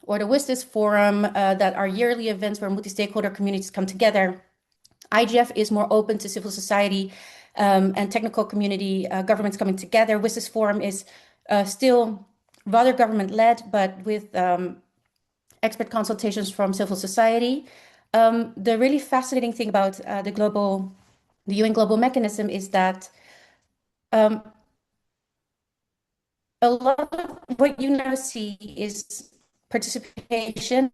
or the WISTIS Forum that are yearly events where multi-stakeholder communities come together. IGF is more open to civil society and technical community governments coming together. WSIS Forum is still rather government-led, but with expert consultations from civil society. The really fascinating thing about the UN Global Mechanism is that a lot of what you now see is participation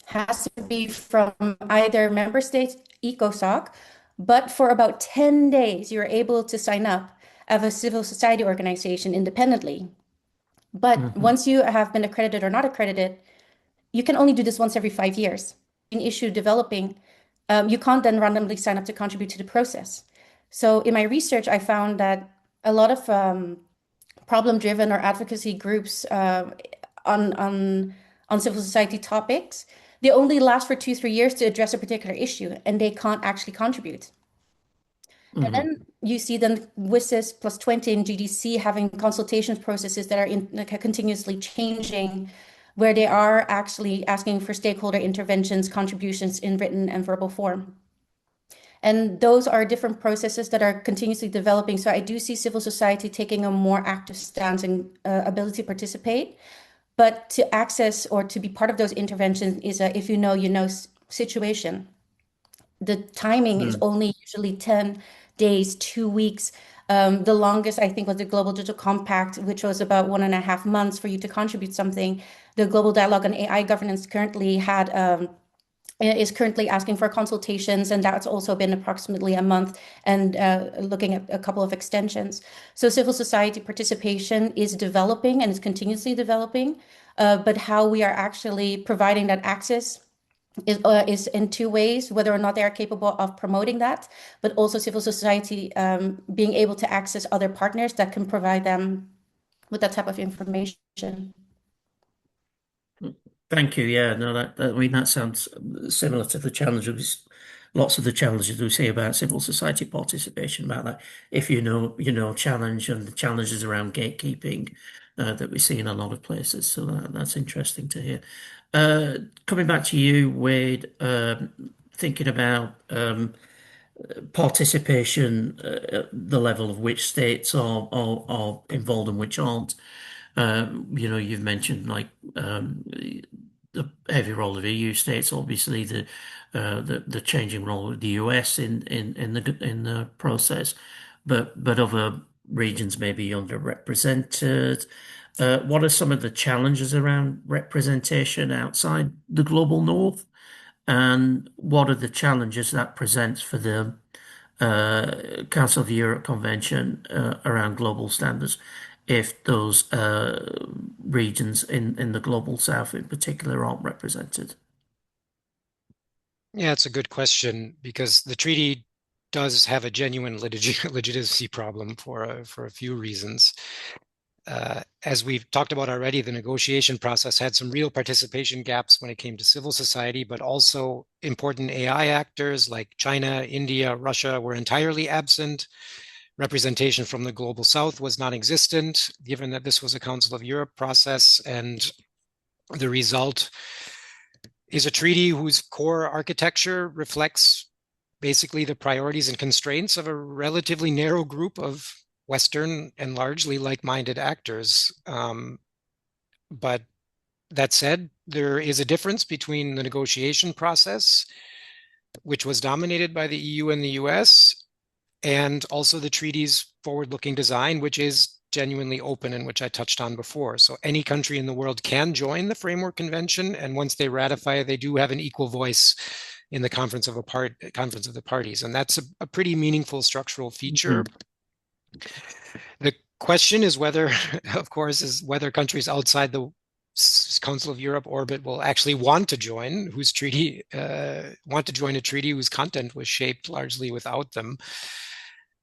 has to be from either member states, ECOSOC, but for about 10 days, you're able to sign up as a civil society organization independently. But once you have been accredited or not accredited, you can only do this once every 5 years. An issue developing, you can't then randomly sign up to contribute to the process. So in my research, I found that a lot of problem-driven or advocacy groups on civil society topics, they only last for 2-3 years to address a particular issue, and they can't actually contribute. And then you see then WSIS plus 20 and GDC having consultation processes that are continuously changing, where they are actually asking for stakeholder interventions, contributions in written and verbal form. And those are different processes that are continuously developing. So I do see civil society taking a more active stance and ability to participate. But to access or to be part of those interventions is a if you know situation. The timing is only usually 10 days, 2 weeks. The longest, I think, was the Global Digital Compact, which was about 1.5 months for you to contribute something. The Global Dialogue on AI Governance is currently asking for consultations, and that's also been approximately a month, and looking at a couple of extensions. So civil society participation is developing and is continuously developing, but how we are actually providing that access is in two ways, whether or not they are capable of promoting that, but also civil society being able to access other partners that can provide them with that type of information. Thank you. Yeah, no, I mean, that sounds similar to the challenges, lots of the challenges we see about civil society participation, about that, if you know, challenge and the challenges around gatekeeping that we see in a lot of places. So that's interesting to hear. Coming back to you, Wade, thinking about participation, the level of which states are involved and which aren't. You've mentioned like the heavy role of EU states, obviously the changing role of the US in the process, but other regions may be underrepresented. What are some of the challenges around representation outside the global north, and what are the challenges that presents for the Council of Europe Convention around global standards if those regions in the global south in particular aren't represented? Yeah, it's a good question, because the treaty does have a genuine legitimacy problem for a few reasons. As we've talked about already, the negotiation process had some real participation gaps when it came to civil society, but also important AI actors like China, India, Russia were entirely absent. Representation from the global south was non-existent, given that this was a Council of Europe process, and the result is a treaty whose core architecture reflects basically the priorities and constraints of a relatively narrow group of Western and largely like-minded actors. But that said, there is a difference between the negotiation process, which was dominated by the EU and the US, and also the treaty's forward-looking design, which is genuinely open and which I touched on before. So any country in the world can join the Framework Convention, and once they ratify, they do have an equal voice in the Conference of the Parties, and that's a pretty meaningful structural feature. The question is whether, of course, is whether countries outside the Council of Europe orbit will actually want to join, want to join a treaty whose content was shaped largely without them.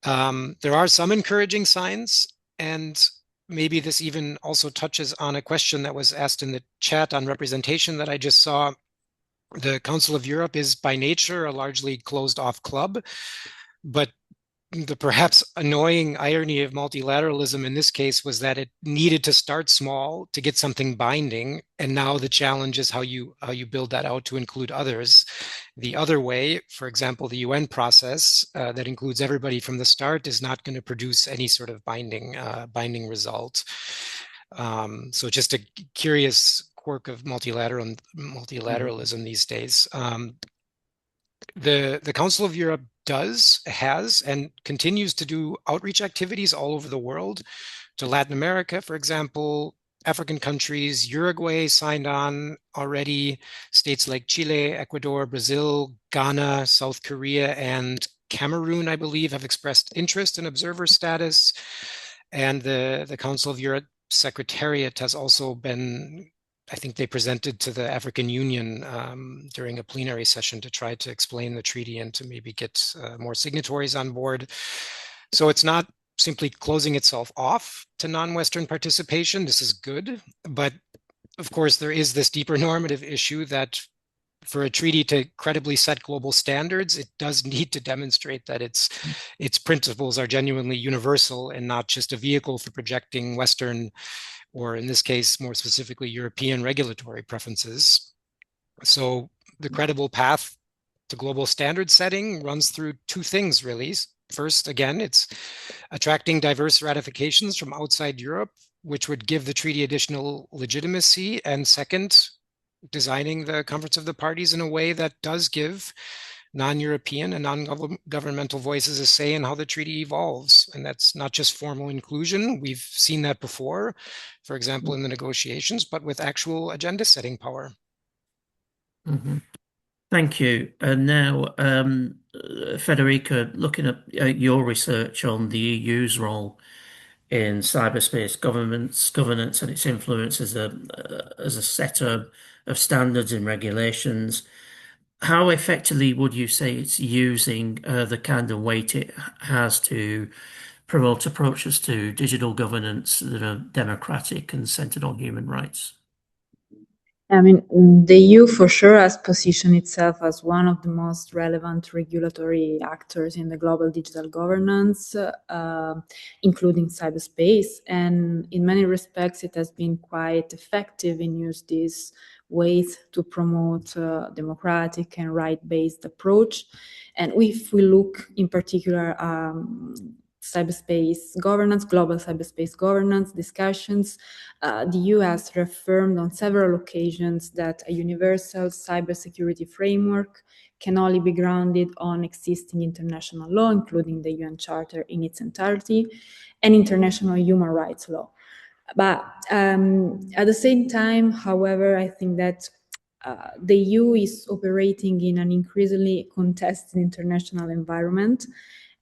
There are some encouraging signs, and maybe this even also touches on a question that was asked in the chat on representation that I just saw. The Council of Europe is by nature a largely closed-off club, but the perhaps annoying irony of multilateralism in this case was that it needed to start small to get something binding, and now the challenge is how you build that out to include others. the other way. For example, the UN process that includes everybody from the start is not going to produce any sort of binding result. So just a curious quirk of multilateralism these days. The Council of Europe has, and continues to do outreach activities all over the world, to Latin America, for example, African countries. Uruguay signed on already. States like Chile, Ecuador, Brazil, Ghana, South Korea, and Cameroon, I believe, have expressed interest in observer status. And the Council of Europe Secretariat has also been, I think they presented to the African Union during a plenary session to try to explain the treaty and to maybe get more signatories on board. So it's not simply closing itself off to non-Western participation. This is good, but of course there is this deeper normative issue that for a treaty to credibly set global standards, it does need to demonstrate that its principles are genuinely universal and not just a vehicle for projecting Western, or in this case, more specifically, European regulatory preferences. So the credible path to global standard setting runs through two things, really. First, again, it's attracting diverse ratifications from outside Europe, which would give the treaty additional legitimacy. And second, designing the Conference of the Parties in a way that does give non-European and non-governmental voices a say in how the treaty evolves. And that's not just formal inclusion. We've seen that before, for example, in the negotiations, but with actual agenda setting power. Mm-hmm. Thank you. And now, Federica, looking at your research on the EU's role in cyberspace governance and its influence as a setter of standards and regulations, how effectively would you say it's using the kind of weight it has to promote approaches to digital governance that are democratic and centered on human rights? I mean, the EU for sure has positioned itself as one of the most relevant regulatory actors in the global digital governance, including cyberspace. And in many respects, it has been quite effective in using these ways to promote democratic and right-based approach. And if we look in particular cyberspace governance, global cyberspace governance discussions, the EU has reaffirmed on several occasions that a universal cybersecurity framework can only be grounded on existing international law, including the UN Charter in its entirety, and international human rights law. But at the same time, however, I think that the EU is operating in an increasingly contested international environment.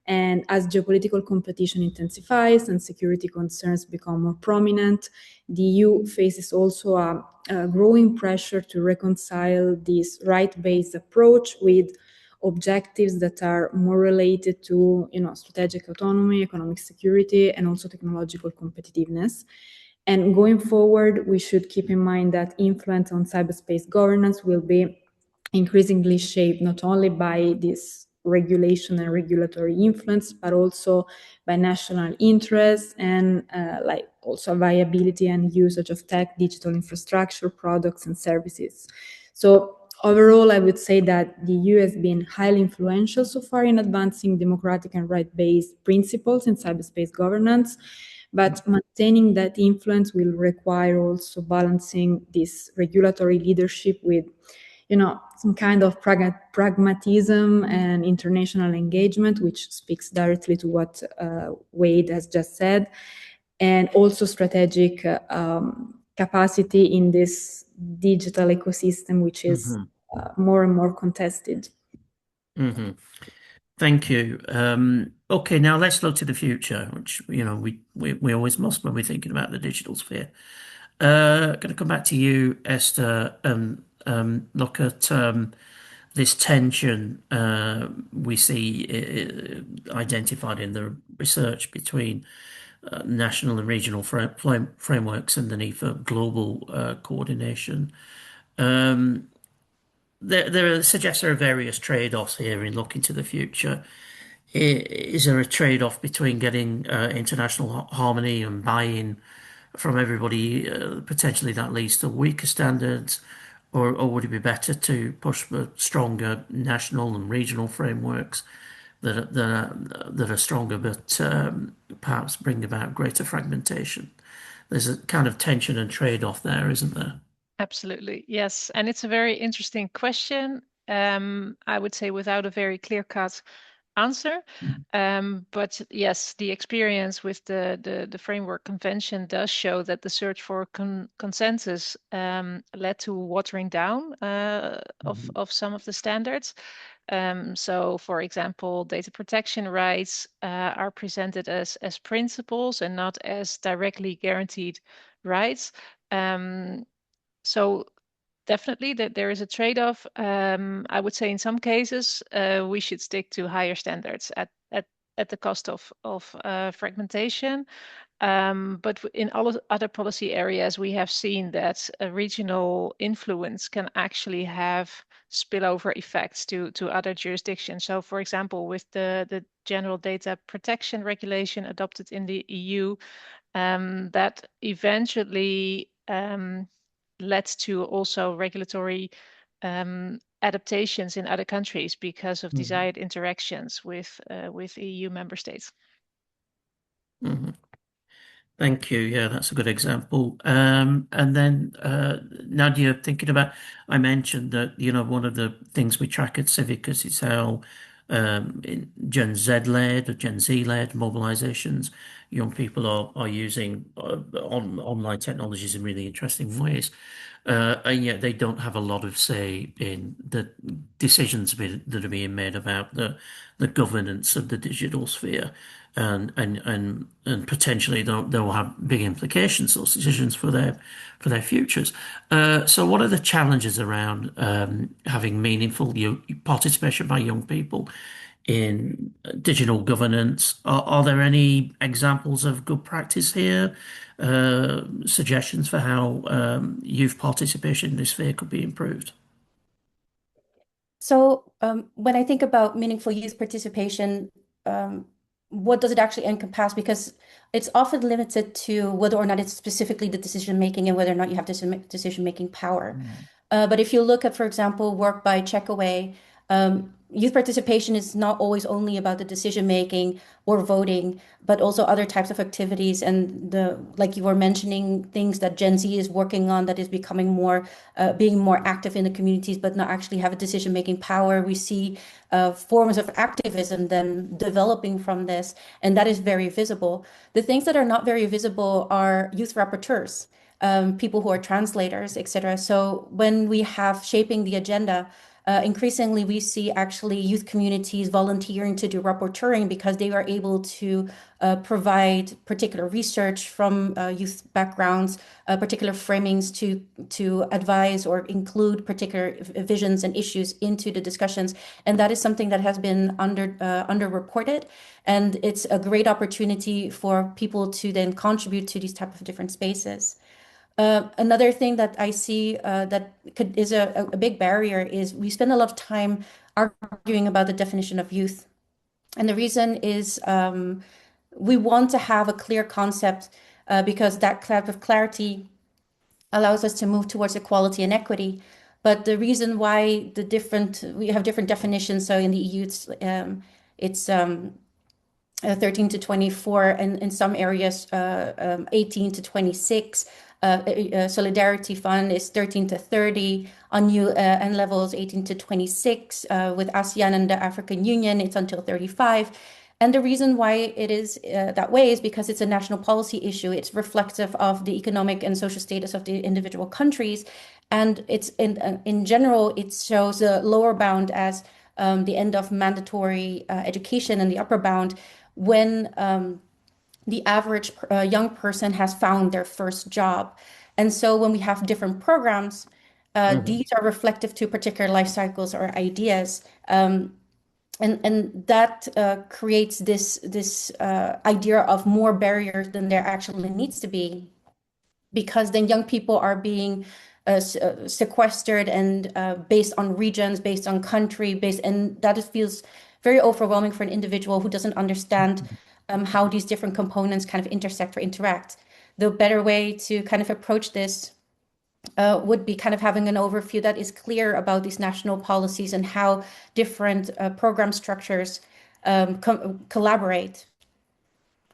And as geopolitical competition intensifies and security concerns become more prominent, the EU faces also a growing pressure to reconcile this right-based approach with objectives that are more related to, strategic autonomy, economic security, and also technological competitiveness. And going forward, we should keep in mind that influence on cyberspace governance will be increasingly shaped not only by this regulation and regulatory influence, but also by national interests and like also viability and usage of tech, digital infrastructure, products and services. So overall, I would say that the EU has been highly influential so far in advancing democratic and right-based principles in cyberspace governance, but maintaining that influence will require also balancing this regulatory leadership with some kind of pragmatism and international engagement, which speaks directly to what Wade has just said, and also strategic capacity in this digital ecosystem, which is more and more contested. Mm-hmm. Thank you. Okay, now let's look to the future, which we always must when we're thinking about the digital sphere. Going to come back to you, Esther, and look at this tension we see identified in the research between national and regional frameworks and the need for global coordination. There suggests there are various trade-offs here in looking to the future. Is there a trade-off between getting international harmony and buy-in from everybody? Potentially that leads to weaker standards, or would it be better to push for stronger national and regional frameworks that are stronger, but perhaps bring about greater fragmentation? There's a kind of tension and trade-off there, isn't there? Absolutely, yes. And it's a very interesting question. I would say without a very clear-cut answer. But yes, the experience with the framework convention does show that the search for consensus led to watering down of some of the standards. So, for example, data protection rights are presented as principles and not as directly guaranteed rights. So definitely that there is a trade-off. I would say in some cases we should stick to higher standards at the cost of fragmentation. But in all other policy areas, we have seen that a regional influence can actually have spillover effects to other jurisdictions. So, for example, with the General Data Protection Regulation adopted in the EU, that eventually led to also regulatory adaptations in other countries because of desired interactions with EU member states. Mhm. Thank you. Yeah, that's a good example. And then, Nadia, thinking about, I mentioned that, one of the things we track at Civicus is how in Gen Z-led or Gen Z-led mobilizations, young people are using online technologies in really interesting ways. And yet they don't have a lot of say in the decisions that are being made about the governance of the digital sphere, and potentially they'll have big implications, those decisions for their futures. So what are the challenges around having meaningful participation by young people in digital governance? Are there any examples of good practice here? Suggestions for how youth participation in this sphere could be improved? So when I think about meaningful youth participation, what does it actually encompass? Because it's often limited to whether or not it's specifically the decision making and whether or not you have decision making power. But if you look at, for example, work by Checkaway, youth participation is not always only about the decision making or voting, but also other types of activities. And like you were mentioning, things that Gen Z is working on that is becoming more, being more active in the communities, but not actually have a decision making power. We see forms of activism then developing from this, and that is very visible. The things that are not very visible are youth rapporteurs. People who are translators, etc. So when we have shaping the agenda, increasingly we see actually youth communities volunteering to do rapporteuring because they are able to provide particular research from youth backgrounds, particular framings to advise or include particular visions and issues into the discussions. And that is something that has been underreported. And it's a great opportunity for people to then contribute to these type of different spaces. Another thing that I see is a big barrier is we spend a lot of time arguing about the definition of youth. And the reason is we want to have a clear concept because that type of clarity allows us to move towards equality and equity. But the reason why we have different definitions. So in the EU, it's 13 to 24, and in some areas, 18 to 26. Solidarity Fund is 13 to 30. On UN levels, 18 to 26. With ASEAN and the African Union, it's until 35. And the reason why it is that way is because it's a national policy issue. It's reflective of the economic and social status of the individual countries. And it's in general, it shows the lower bound as the end of mandatory education and the upper bound when the average young person has found their first job. And so when we have different programs, these are reflective to particular life cycles or ideas. And that creates this idea of more barriers than there actually needs to be, because then young people are being sequestered and based on regions, based on country, and that just feels very overwhelming for an individual who doesn't understand how these different components kind of intersect or interact. The better way to kind of approach this would be kind of having an overview that is clear about these national policies and how different program structures collaborate,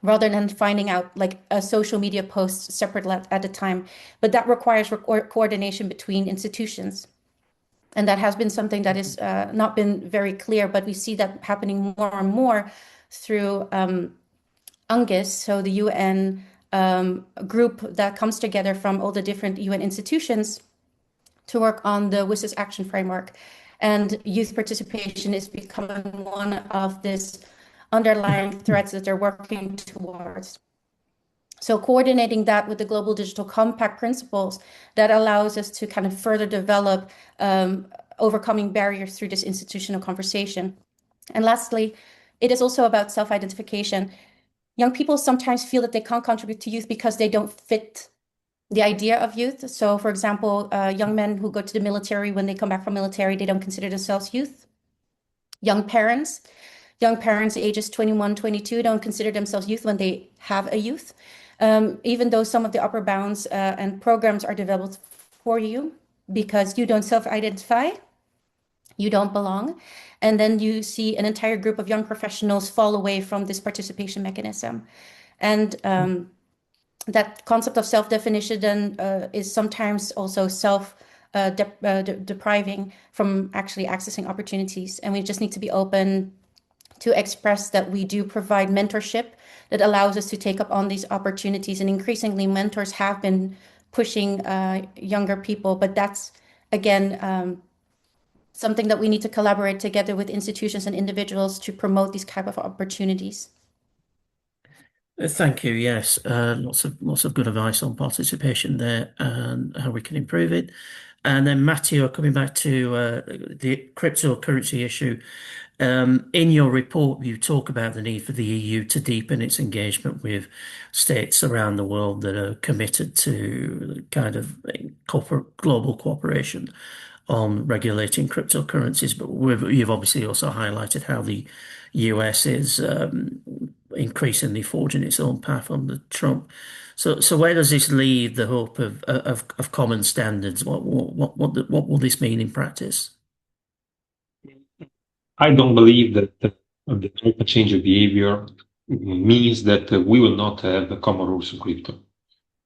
rather than finding out like a social media post separate at a time. But that requires coordination between institutions. And that has been something that is not been very clear, but we see that happening more and more through UNGIS, so the UN group that comes together from all the different UN institutions to work on the WSIS action framework. And youth participation is becoming one of these underlying threats that they're working towards. So coordinating that with the Global Digital Compact principles, that allows us to kind of further develop overcoming barriers through this institutional conversation. And lastly, it is also about self-identification. Young people sometimes feel that they can't contribute to youth because they don't fit the idea of youth. So, for example, young men who go to the military, when they come back from military, they don't consider themselves youth. Young parents ages 21, 22 don't consider themselves youth when they have a youth, even though some of the upper bounds and programs are developed for you because you don't self-identify, you don't belong. And then you see an entire group of young professionals fall away from this participation mechanism. And that concept of self-definition then is sometimes also depriving from actually accessing opportunities. And we just need to be open to express that we do provide mentorship that allows us to take up on these opportunities. And increasingly, mentors have been pushing younger people, but that's, again, something that we need to collaborate together with institutions and individuals to promote these type of opportunities. Thank you. Yes, lots of good advice on participation there and how we can improve it. And then Matteo, coming back to the cryptocurrency issue, in your report you talk about the need for the EU to deepen its engagement with states around the world that are committed to kind of global cooperation on regulating cryptocurrencies. But you've obviously also highlighted how the US is increasingly forging its own path under Trump. So where does this leave the hope of common standards? What will this mean in practice? I don't believe that the change of behavior means that we will not have common rules in crypto.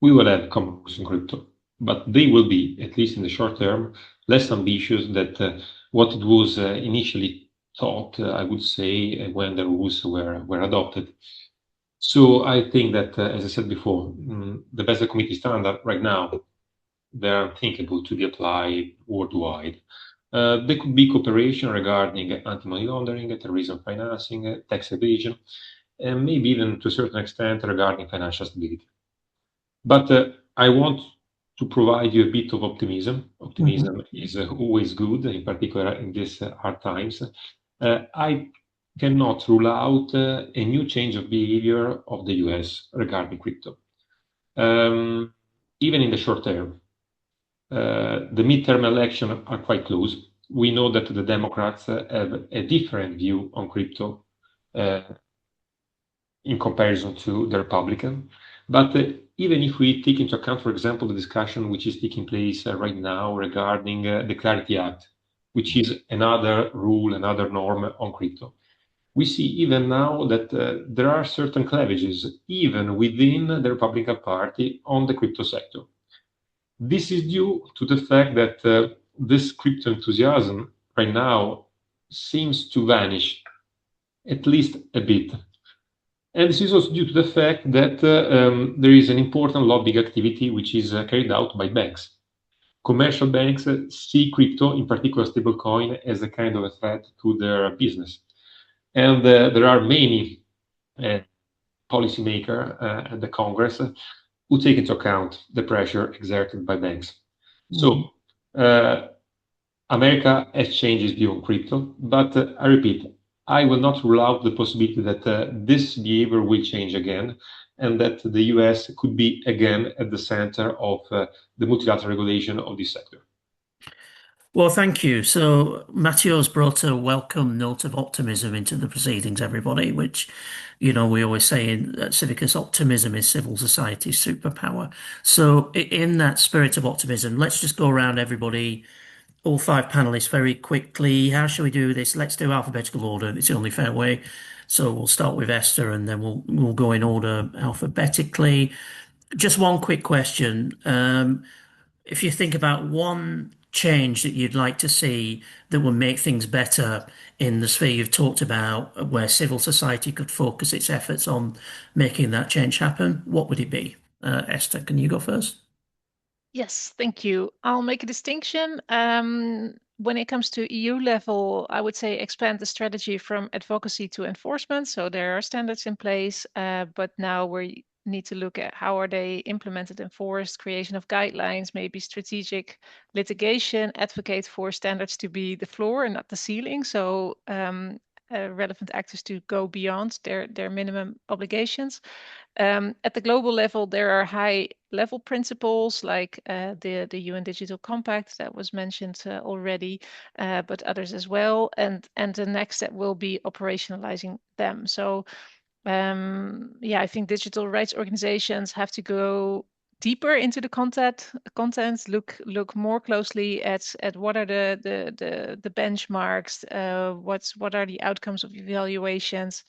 We will have common rules in crypto, but they will be, at least in the short term, less ambitious than what it was initially thought, I would say, when the rules were adopted. So I think that, as I said before, the Basel Committee standard right now, they are thinkable to be applied worldwide. There could be cooperation regarding anti-money laundering, terrorism financing, tax evasion, and maybe even to a certain extent regarding financial stability. But I want to provide you a bit of optimism. Optimism is always good, in particular in these hard times. I cannot rule out a new change of behavior of the US regarding crypto. Even in the short term, the midterm elections are quite close. We know that the Democrats have a different view on crypto in comparison to the Republican. But even if we take into account, for example, the discussion which is taking place right now regarding the Clarity Act, which is another rule, another norm on crypto, we see even now that there are certain cleavages, even within the Republican Party, on the crypto sector. This is due to the fact that this crypto enthusiasm right now seems to vanish, at least a bit. And this is also due to the fact that there is an important lobbying activity which is carried out by banks. Commercial banks see crypto, in particular stablecoin, as a kind of a threat to their business. And there are many policymakers at the Congress who take into account the pressure exerted by banks. So America has changed its view on crypto, but I repeat, I will not rule out the possibility that this behavior will change again, and that the US could be again at the center of the multilateral regulation of this sector. Well, thank you. So Matteo's brought a welcome note of optimism into the proceedings, everybody, which, we always say at Civicus, optimism is civil society's superpower. So in that spirit of optimism, let's just go around everybody, all five panelists very quickly. How shall we do this? Let's do alphabetical order. It's the only fair way. So we'll start with Esther and then we'll go in order alphabetically. Just one quick question. If you think about one change that you'd like to see that will make things better in the sphere you've talked about, where civil society could focus its efforts on making that change happen, what would it be? Esther, can you go first? Yes, thank you. I'll make a distinction. When it comes to EU level, I would say expand the strategy from advocacy to enforcement. So there are standards in place, but now we need to look at how are they implemented, enforced, creation of guidelines, maybe strategic litigation, advocate for standards to be the floor and not the ceiling. So relevant actors to go beyond their minimum obligations. At the global level, there are high-level principles like the UN Digital Compact that was mentioned already, but others as well. And the next step will be operationalizing them. So yeah, I think digital rights organizations have to go deeper into the contents, look more closely at what are the benchmarks, what are the outcomes of evaluations,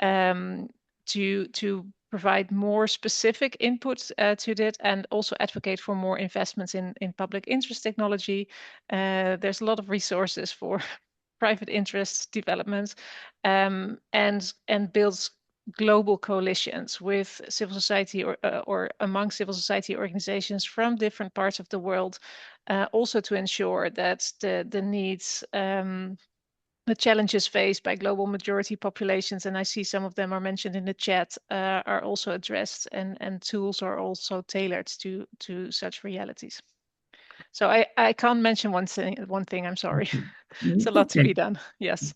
to provide more specific inputs to that, and also advocate for more investments in public interest technology. There's a lot of resources for private interest development, and builds global coalitions with civil society or among civil society organizations from different parts of the world, also to ensure that the needs, the challenges faced by global majority populations, and I see some of them are mentioned in the chat, are also addressed, and tools are also tailored to such realities. So I can't mention one thing, I'm sorry. It's a lot to be done. Yes.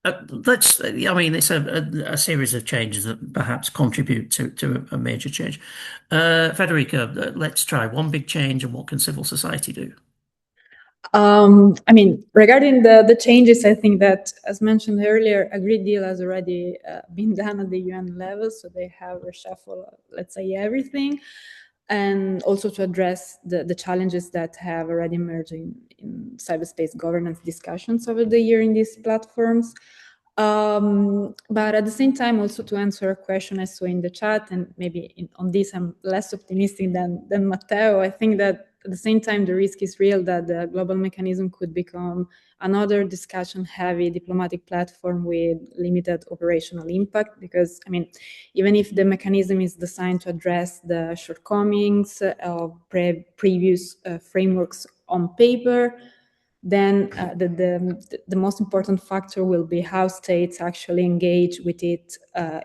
It's a series of changes that perhaps contribute to a major change. Federica, let's try one big change and what can civil society do? Regarding the changes, I think that, as mentioned earlier, a great deal has already been done at the UN level. So they have reshuffled, let's say, everything, and also to address the challenges that have already emerged in cyberspace governance discussions over the year in these platforms. But at the same time, also to answer a question I saw in the chat, and maybe on this I'm less optimistic than Matteo. I think that at the same time, the risk is real that the global mechanism could become another discussion-heavy diplomatic platform with limited operational impact. Because, even if the mechanism is designed to address the shortcomings of previous frameworks on paper, then the most important factor will be how states actually engage with it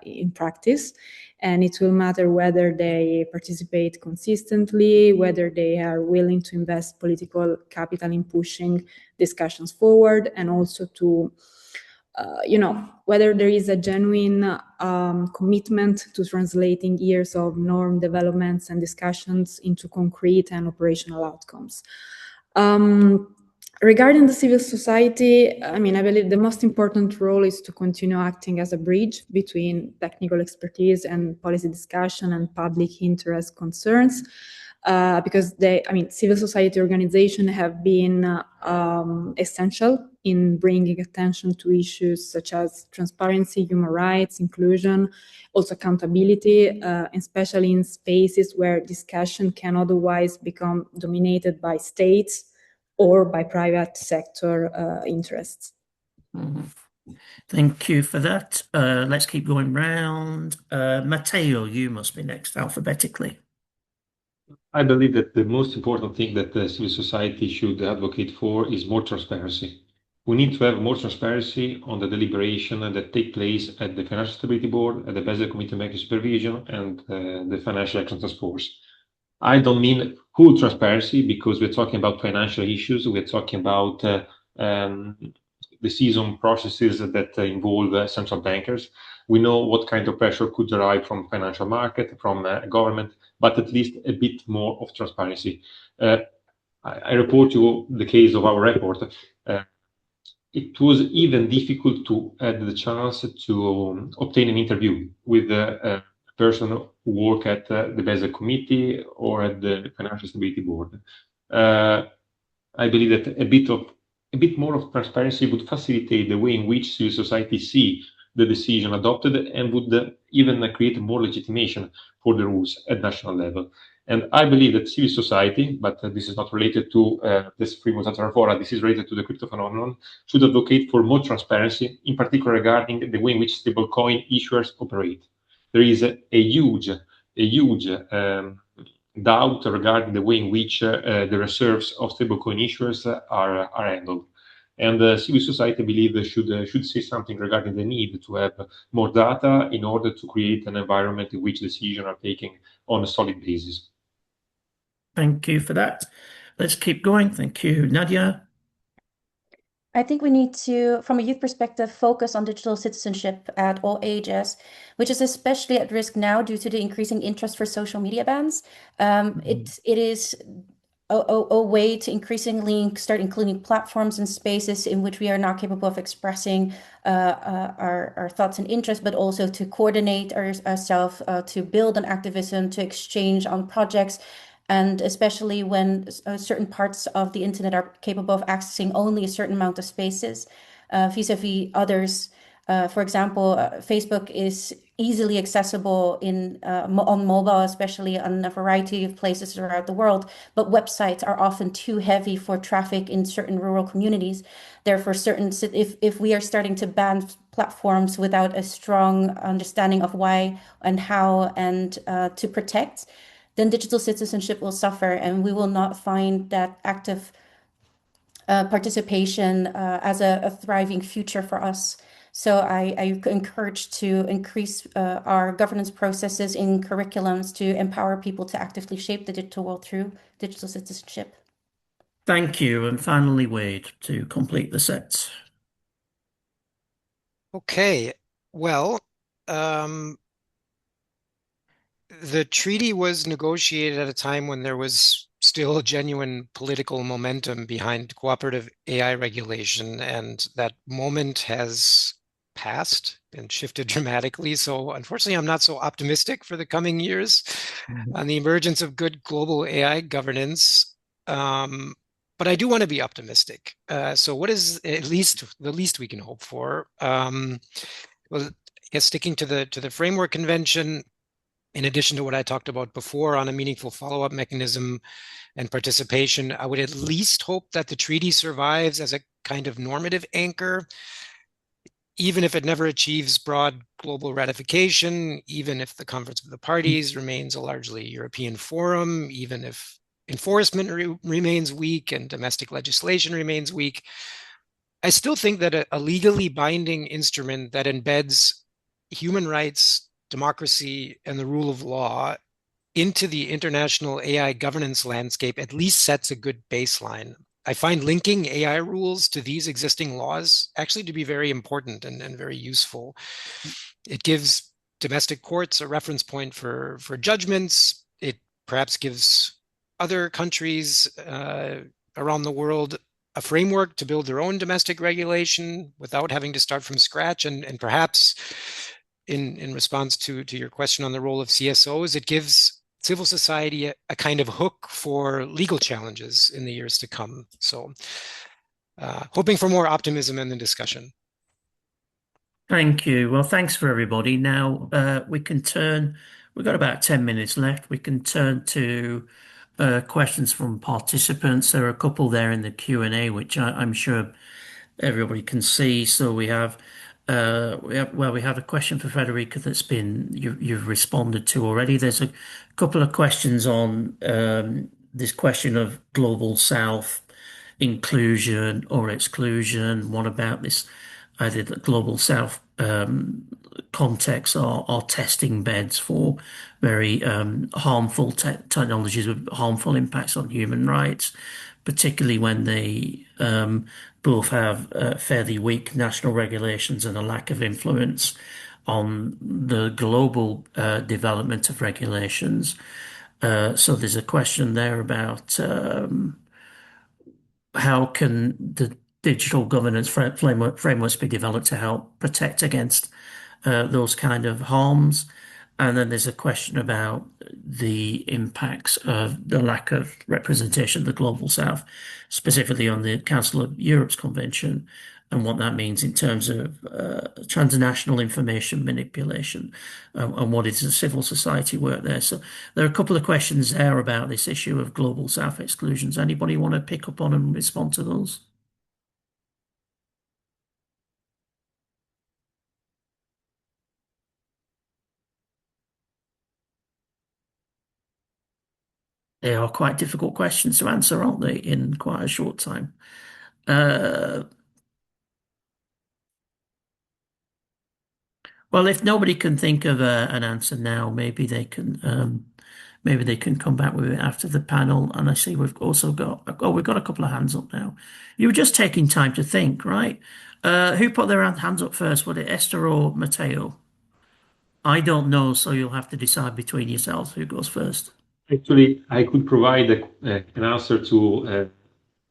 in practice. And it will matter whether they participate consistently, whether they are willing to invest political capital in pushing discussions forward, and also to whether there is a genuine commitment to translating years of norm developments and discussions into concrete and operational outcomes. Regarding the civil society, I believe the most important role is to continue acting as a bridge between technical expertise and policy discussion and public interest concerns, because civil society organizations have been essential in bringing attention to issues such as transparency, human rights, inclusion, also accountability, especially in spaces where discussion can otherwise become dominated by states or by private sector interests. Thank you for that. Let's keep going round. Matteo, you must be next alphabetically. I believe that the most important thing that the civil society should advocate for is more transparency. We need to have more transparency on the deliberation that take place at the Financial Stability Board, at the Basel Committee on Banking Supervision, and the Financial Action Task Force. I don't mean full transparency, because we're talking about financial issues. We're talking about decision processes that involve central bankers. We know what kind of pressure could derive from financial market, from government, but at least a bit more of transparency. I report you the case of our report. It was even difficult to have the chance to obtain an interview with a person who work at the Basel Committee or at the Financial Stability Board. I believe that a bit more of transparency would facilitate the way in which civil society see the decision adopted and would even create more legitimation for the rules at national level. And I believe that civil society, but this is not related to this free multilateral fora, this is related to the crypto phenomenon, should advocate for more transparency, in particular regarding the way in which stablecoin issuers operate. There is a huge doubt regarding the way in which the reserves of stablecoin issuers are handled. And civil society, I believe, should say something regarding the need to have more data in order to create an environment in which decisions are taken on a solid basis. Thank you for that. Let's keep going. Thank you, Nadia. I think we need to, from a youth perspective, focus on digital citizenship at all ages, which is especially at risk now due to the increasing interest for social media bans. It is a way to increasingly start including platforms and spaces in which we are now capable of expressing our thoughts and interests, but also to coordinate ourselves, to build on activism, to exchange on projects. And especially when certain parts of the internet are capable of accessing only a certain amount of spaces vis-a-vis others. For example, Facebook is easily accessible on mobile, especially on a variety of places throughout the world. But websites are often too heavy for traffic in certain rural communities. Therefore, if we are starting to ban platforms without a strong understanding of why and how and to protect, then digital citizenship will suffer, and we will not find that active participation as a thriving future for us. So I encourage to increase our governance processes in curriculums to empower people to actively shape the digital world through digital citizenship. Thank you. And finally, Wade, to complete the sets. Okay, well, the treaty was negotiated at a time when there was still genuine political momentum behind cooperative AI regulation, and that moment has passed and shifted dramatically. So unfortunately, I'm not so optimistic for the coming years on the emergence of good global AI governance. But I do want to be optimistic. So what is at least the least we can hope for? Well, I guess sticking to the framework convention, in addition to what I talked about before on a meaningful follow-up mechanism and participation, I would at least hope that the treaty survives as a kind of normative anchor, even if it never achieves broad global ratification, even if the Conference of the Parties remains a largely European forum, even if enforcement remains weak and domestic legislation remains weak. I still think that a legally binding instrument that embeds human rights, democracy, and the rule of law into the international AI governance landscape at least sets a good baseline. I find linking AI rules to these existing laws actually to be very important and very useful. It gives domestic courts a reference point for judgments. It perhaps gives other countries around the world a framework to build their own domestic regulation without having to start from scratch. And perhaps in response to your question on the role of CSOs, it gives civil society a kind of hook for legal challenges in the years to come. So hoping for more optimism in the discussion. Thank you. Well, thanks for everybody. Now we've got about 10 minutes left. We can turn to questions from participants. There are a couple there in the Q&A, which I'm sure everybody can see. So we have a question for Federica that's you've responded to already. There's a couple of questions on this question of global South inclusion or exclusion. What about this? Either the global South contexts are testing beds for very harmful technologies with harmful impacts on human rights, particularly when they both have fairly weak national regulations and a lack of influence on the global development of regulations. So there's a question there about how can the digital governance frameworks be developed to help protect against those kind of harms? And then there's a question about the impacts of the lack of representation of the Global South, specifically on the Council of Europe's Convention, and what that means in terms of transnational information manipulation, and what is the civil society work there. So there are a couple of questions there about this issue of Global South exclusions. Anybody want to pick up on and respond to those? They are quite difficult questions to answer, aren't they, in quite a short time? Uh, well, if nobody can think of an answer now, maybe they can come back with it after the panel. And I see we've also we've got a couple of hands up now. You were just taking time to think, right? Who put their hands up first? Was it Esther or Matteo? I don't know, so you'll have to decide between yourselves who goes first. Actually, I could provide an answer to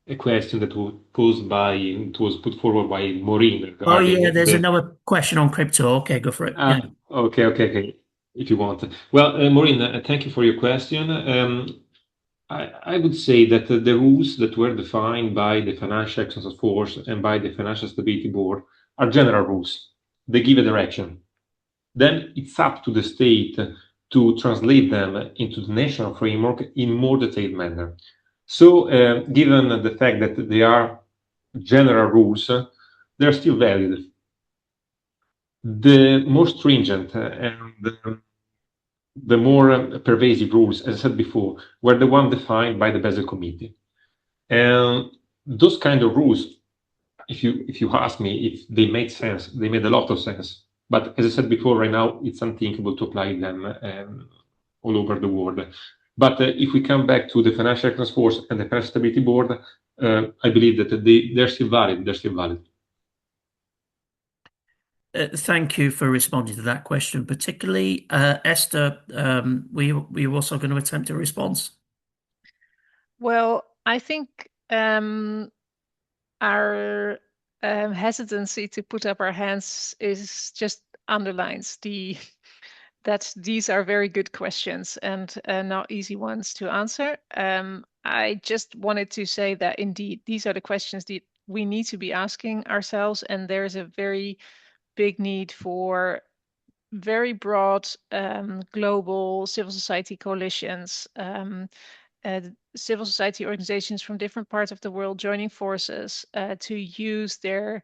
a question that was put forward by Maureen Oh regarding yeah, there's the. another question on crypto. Okay, go for it. Yeah. Okay. If you want. Well, Maureen, thank you for your question. I would say that the rules that were defined by the Financial Task Force and by the Financial Stability Board are general rules. They give a direction. Then it's up to the state to translate them into the national framework in more detailed manner. So, given the fact that they are general rules, they're still valid. The more stringent and the more pervasive rules, as I said before, were the one defined by the Basel Committee. And those kind of rules, if you ask me if they made sense, they made a lot of sense. But as I said before, right now it's unthinkable to apply them all over the world. But if we come back to the Financial Task Force and the Financial Stability Board, I believe that they're still valid. They're still valid. Thank you for responding to that question, particularly Esther. Were you also going to attempt a response? Well, I think our hesitancy to put up our hands is just underlines that these are very good questions and not easy ones to answer. I just wanted to say that indeed these are the questions that we need to be asking ourselves, and there's a very big need for very broad global civil society coalitions, civil society organizations from different parts of the world joining forces to use their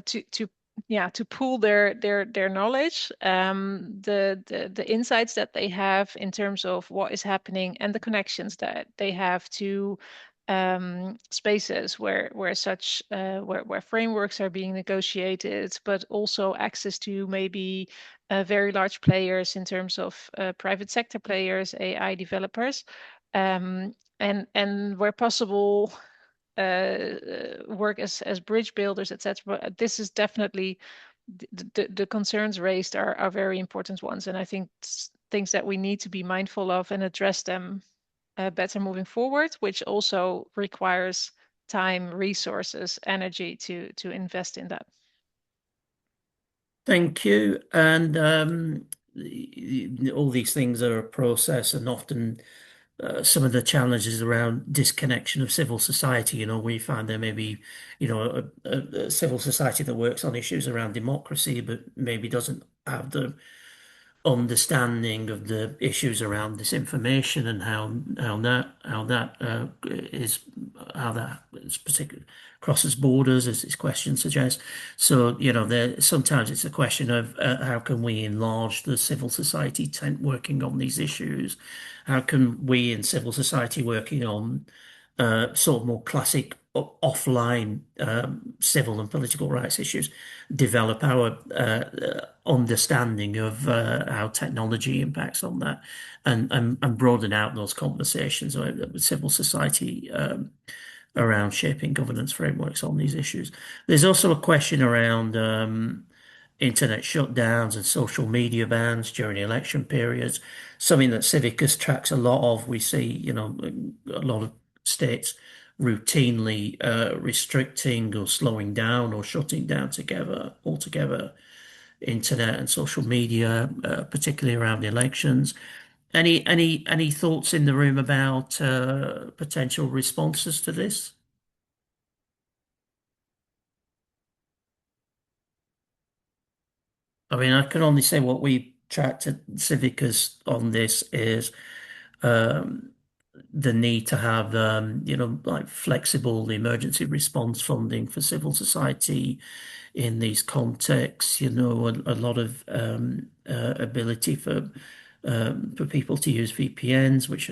to pool their knowledge, the insights that they have in terms of what is happening and the connections that they have to spaces where such where frameworks are being negotiated, but also access to maybe very large players in terms of private sector players, AI developers, and where possible work as bridge builders, etc. But this is definitely the concerns raised are very important ones, and I think things that we need to be mindful of and address them better moving forward, which also requires time, resources, energy to invest in that. Thank you. And all these things are a process, and often some of the challenges around disconnection of civil society. We find there may be, a civil society that works on issues around democracy, but maybe doesn't have the understanding of the issues around disinformation and how that is particular crosses borders, as this question suggests. So there sometimes it's a question of how can we enlarge the civil society tent working on these issues? How can we in civil society working on sort of more classic offline civil and political rights issues develop our understanding of how technology impacts on that, and broaden out those conversations with civil society around shaping governance frameworks on these issues. There's also a question around internet shutdowns and social media bans during election periods, something that Civicus tracks a lot of. We see, a lot of states routinely restricting or slowing down or shutting down altogether internet and social media, particularly around elections. Any thoughts in the room about potential responses to this? I mean, I can only say what we tracked at Civicus on this is um, the need to have, like flexible emergency response funding for civil society in these contexts, a lot of ability for people to use VPNs, which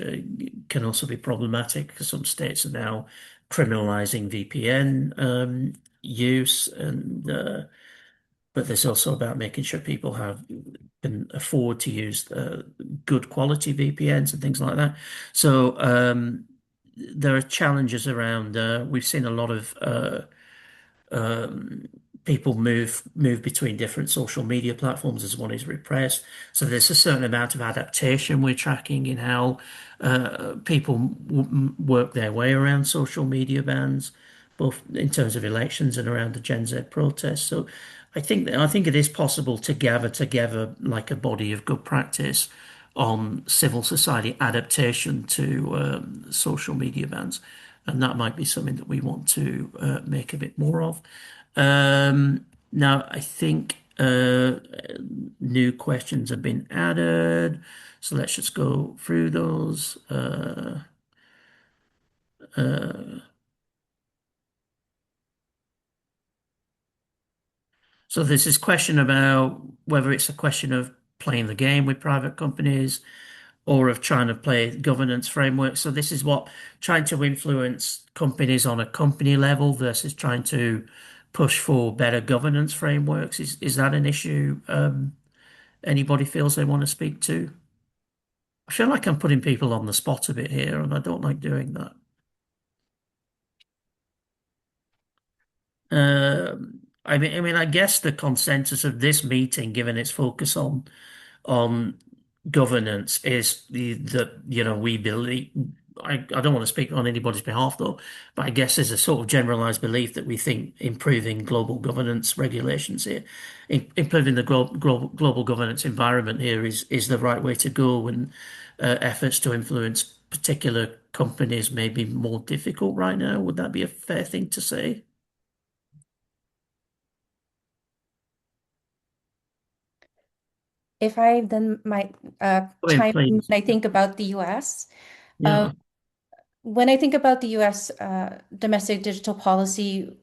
can also be problematic because some states are now criminalizing VPN use, and but there's also about making sure people can afford to use good quality VPNs and things like that. So there are challenges around. We've seen a lot of um, people move between different social media platforms as one is repressed. So there's a certain amount of adaptation we're tracking in how people work their way around social media bans, both in terms of elections and around the Gen Z protests. So I think it is possible to gather together like a body of good practice on civil society adaptation to social media bans. And that might be something that we want to make a bit more of. Now, I think new questions have been added. So let's just go through those. So there's this question about whether it's a question of playing the game with private companies or of trying to play governance framework. So this is what trying to influence companies on a company level versus trying to push for better governance frameworks. Is that an issue anybody feels they want to speak to? I feel like I'm putting people on the spot a bit here, and I don't like doing that. I guess the consensus of this meeting, given its focus on governance, is that we believe. I don't want to speak on anybody's behalf though, but I guess there's a sort of generalized belief that we think improving global governance regulations here, improving the global governance environment here is the right way to go, and efforts to influence particular companies may be more difficult right now. Would that be a fair thing to say? If I then might chime in when Please. I think about the US. Yeah. When I think about the US domestic digital policy,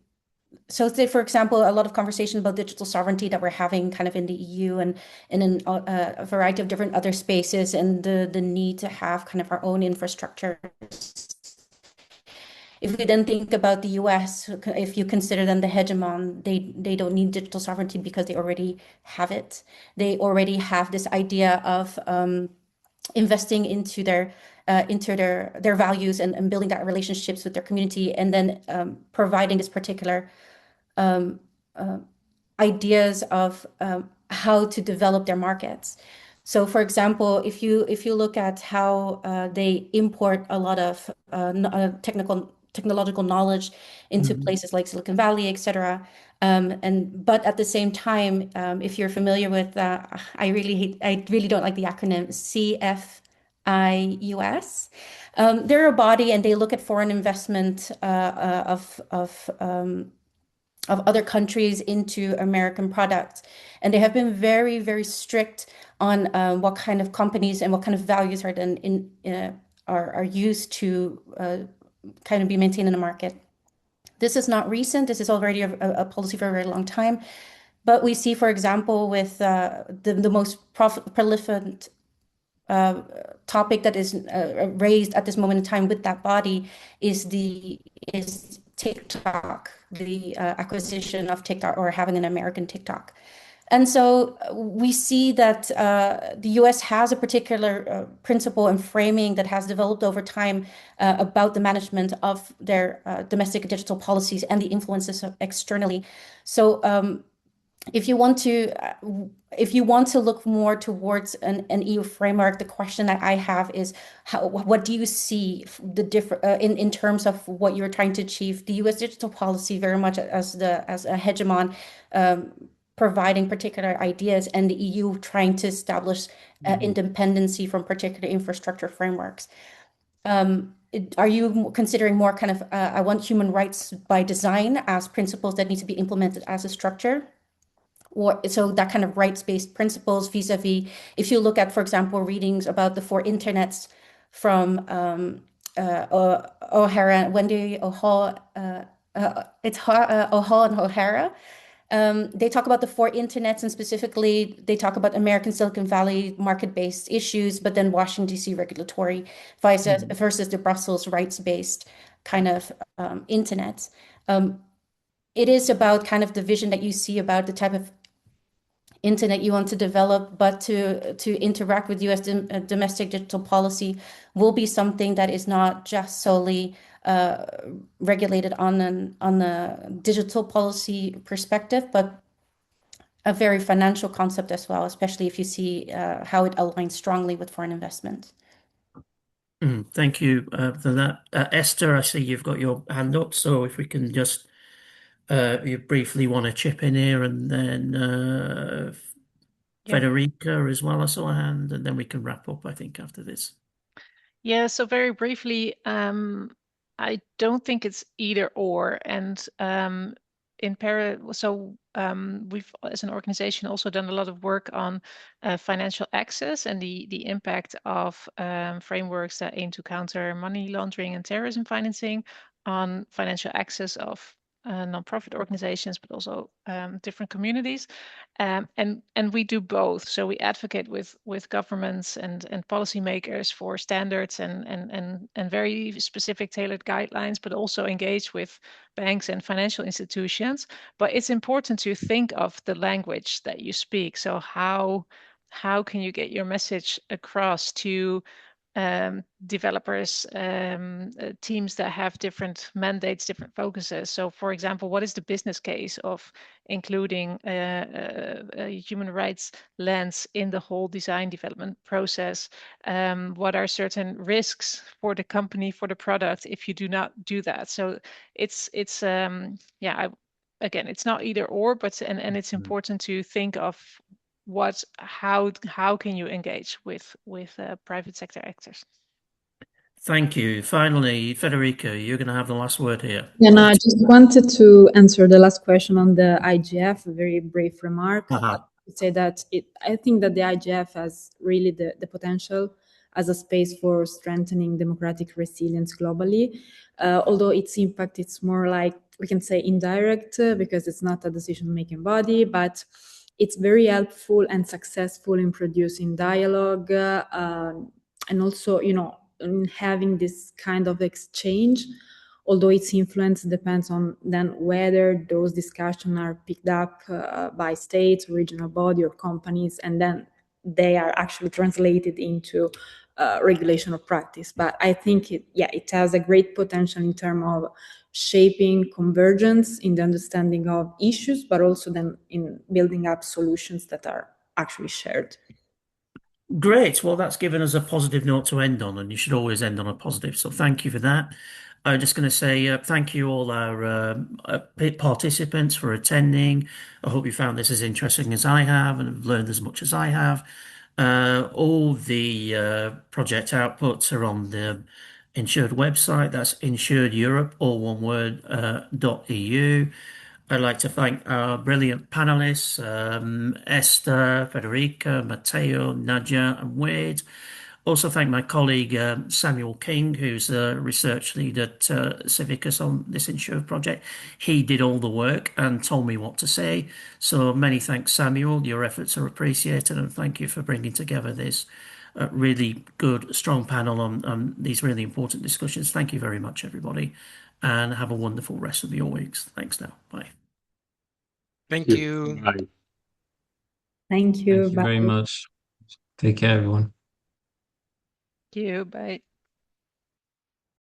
so say, for example, a lot of conversation about digital sovereignty that we're having kind of in the EU and in a variety of different other spaces, and the need to have kind of our own infrastructure. If we then think about the US, if you consider them the hegemon, they don't need digital sovereignty because they already have it. They already have this idea of investing into their values and building that relationships with their community, and then providing this particular ideas of how to develop their markets. So, for example, if you look at how they import a lot of technological knowledge into Mhm. places like Silicon Valley, etc. But at the same time, if you're familiar with, I really don't like the acronym CFIUS. They're a body and they look at foreign investment of other countries into American products. And they have been very, very strict on what kind of companies and what kind of values are then are used to kind of be maintained in the market. This is not recent. This is already a policy for a very long time. But we see, for example, with the most prolific topic that is raised at this moment in time with that body is TikTok, the acquisition of TikTok or having an American TikTok. And so we see that the US has a particular principle and framing that has developed over time about the management of their domestic digital policies and the influences externally. So if you want to look more towards an EU framework, the question that I have is what do you see the different in terms of what you're trying to achieve? The US digital policy very much as a hegemon, providing particular ideas, and the EU trying to establish independency from particular infrastructure frameworks. Are you considering more kind of I want human rights by design as principles that need to be implemented as a structure? Or so that kind of rights-based principles vis-a-vis, if you look at, for example, readings about the four internets from O'Hara, Wendy O'Hall, O'Hall and O'Hara. They talk about the four internets, and specifically they talk about American Silicon Valley market-based issues, but then Washington, D.C. regulatory versus the Brussels rights-based kind of internet. It is about kind of the vision that you see about the type of internet you want to develop, but to interact with U.S. domestic digital policy will be something that is not just solely regulated on the digital policy perspective, but a very financial concept as well, especially if you see how it aligns strongly with foreign investment. Thank you for that. Esther, I see you've got your hand up, so if we can just, you briefly want to chip in here, and then Federica as well, I saw a hand, and then we can wrap up, I think, after this. Yeah, so very briefly, I don't think it's either or. And we've, as an organization, also done a lot of work on financial access and the impact of frameworks that aim to counter money laundering and terrorism financing on financial access of nonprofit organizations, but also different communities. And we do both. So we advocate with governments and policymakers for standards and very specific tailored guidelines, but also engage with banks and financial institutions. But it's important to think of the language that you speak. So how can you get your message across to developers, teams that have different mandates, different focuses? So, for example, what is the business case of including a human rights lens in the whole design development process? What are certain risks for the company, for the product, if you do not do that? So it's again, it's not either or, but and it's important to think of how can you engage with private sector actors. Thank you. Finally, Federica, you're going to have the last word here. Yeah, no, I just wanted to answer the last question on the IGF, a very brief remark. To say that I think that the IGF has really the potential as a space for strengthening democratic resilience globally. Although its impact, it's more like, we can say, indirect, because it's not a decision-making body, but it's very helpful and successful in producing dialogue, and also, in having this kind of exchange, although its influence depends on then whether those discussions are picked up by states, regional body, or companies, and then they are actually translated into regulation or practice. But I think it has a great potential in terms of shaping convergence in the understanding of issues, but also then in building up solutions that are actually shared. Great. Well, that's given us a positive note to end on, and you should always end on a positive. So thank you for that. I'm just going to say thank you all our participants for attending. I hope you found this as interesting as I have and have learned as much as I have. All the project outputs are on the Insured website. That's Insured Europe, all one word, .eu. I'd like to thank our brilliant panelists, Esther, Federica, Matteo, Nadia, and Wade. Also thank my colleague Samuel King, who's a research lead at Civicus on this Insured project. He did all the work and told me what to say. So many thanks, Samuel. Your efforts are appreciated, and thank you for bringing together this really good, strong panel on these really important discussions. Thank you very much, everybody, and have a wonderful rest of your weeks. Thanks now. Bye. Thank you. Bye. Thank you. Thank you very much. Take care, everyone. Thank you. Bye.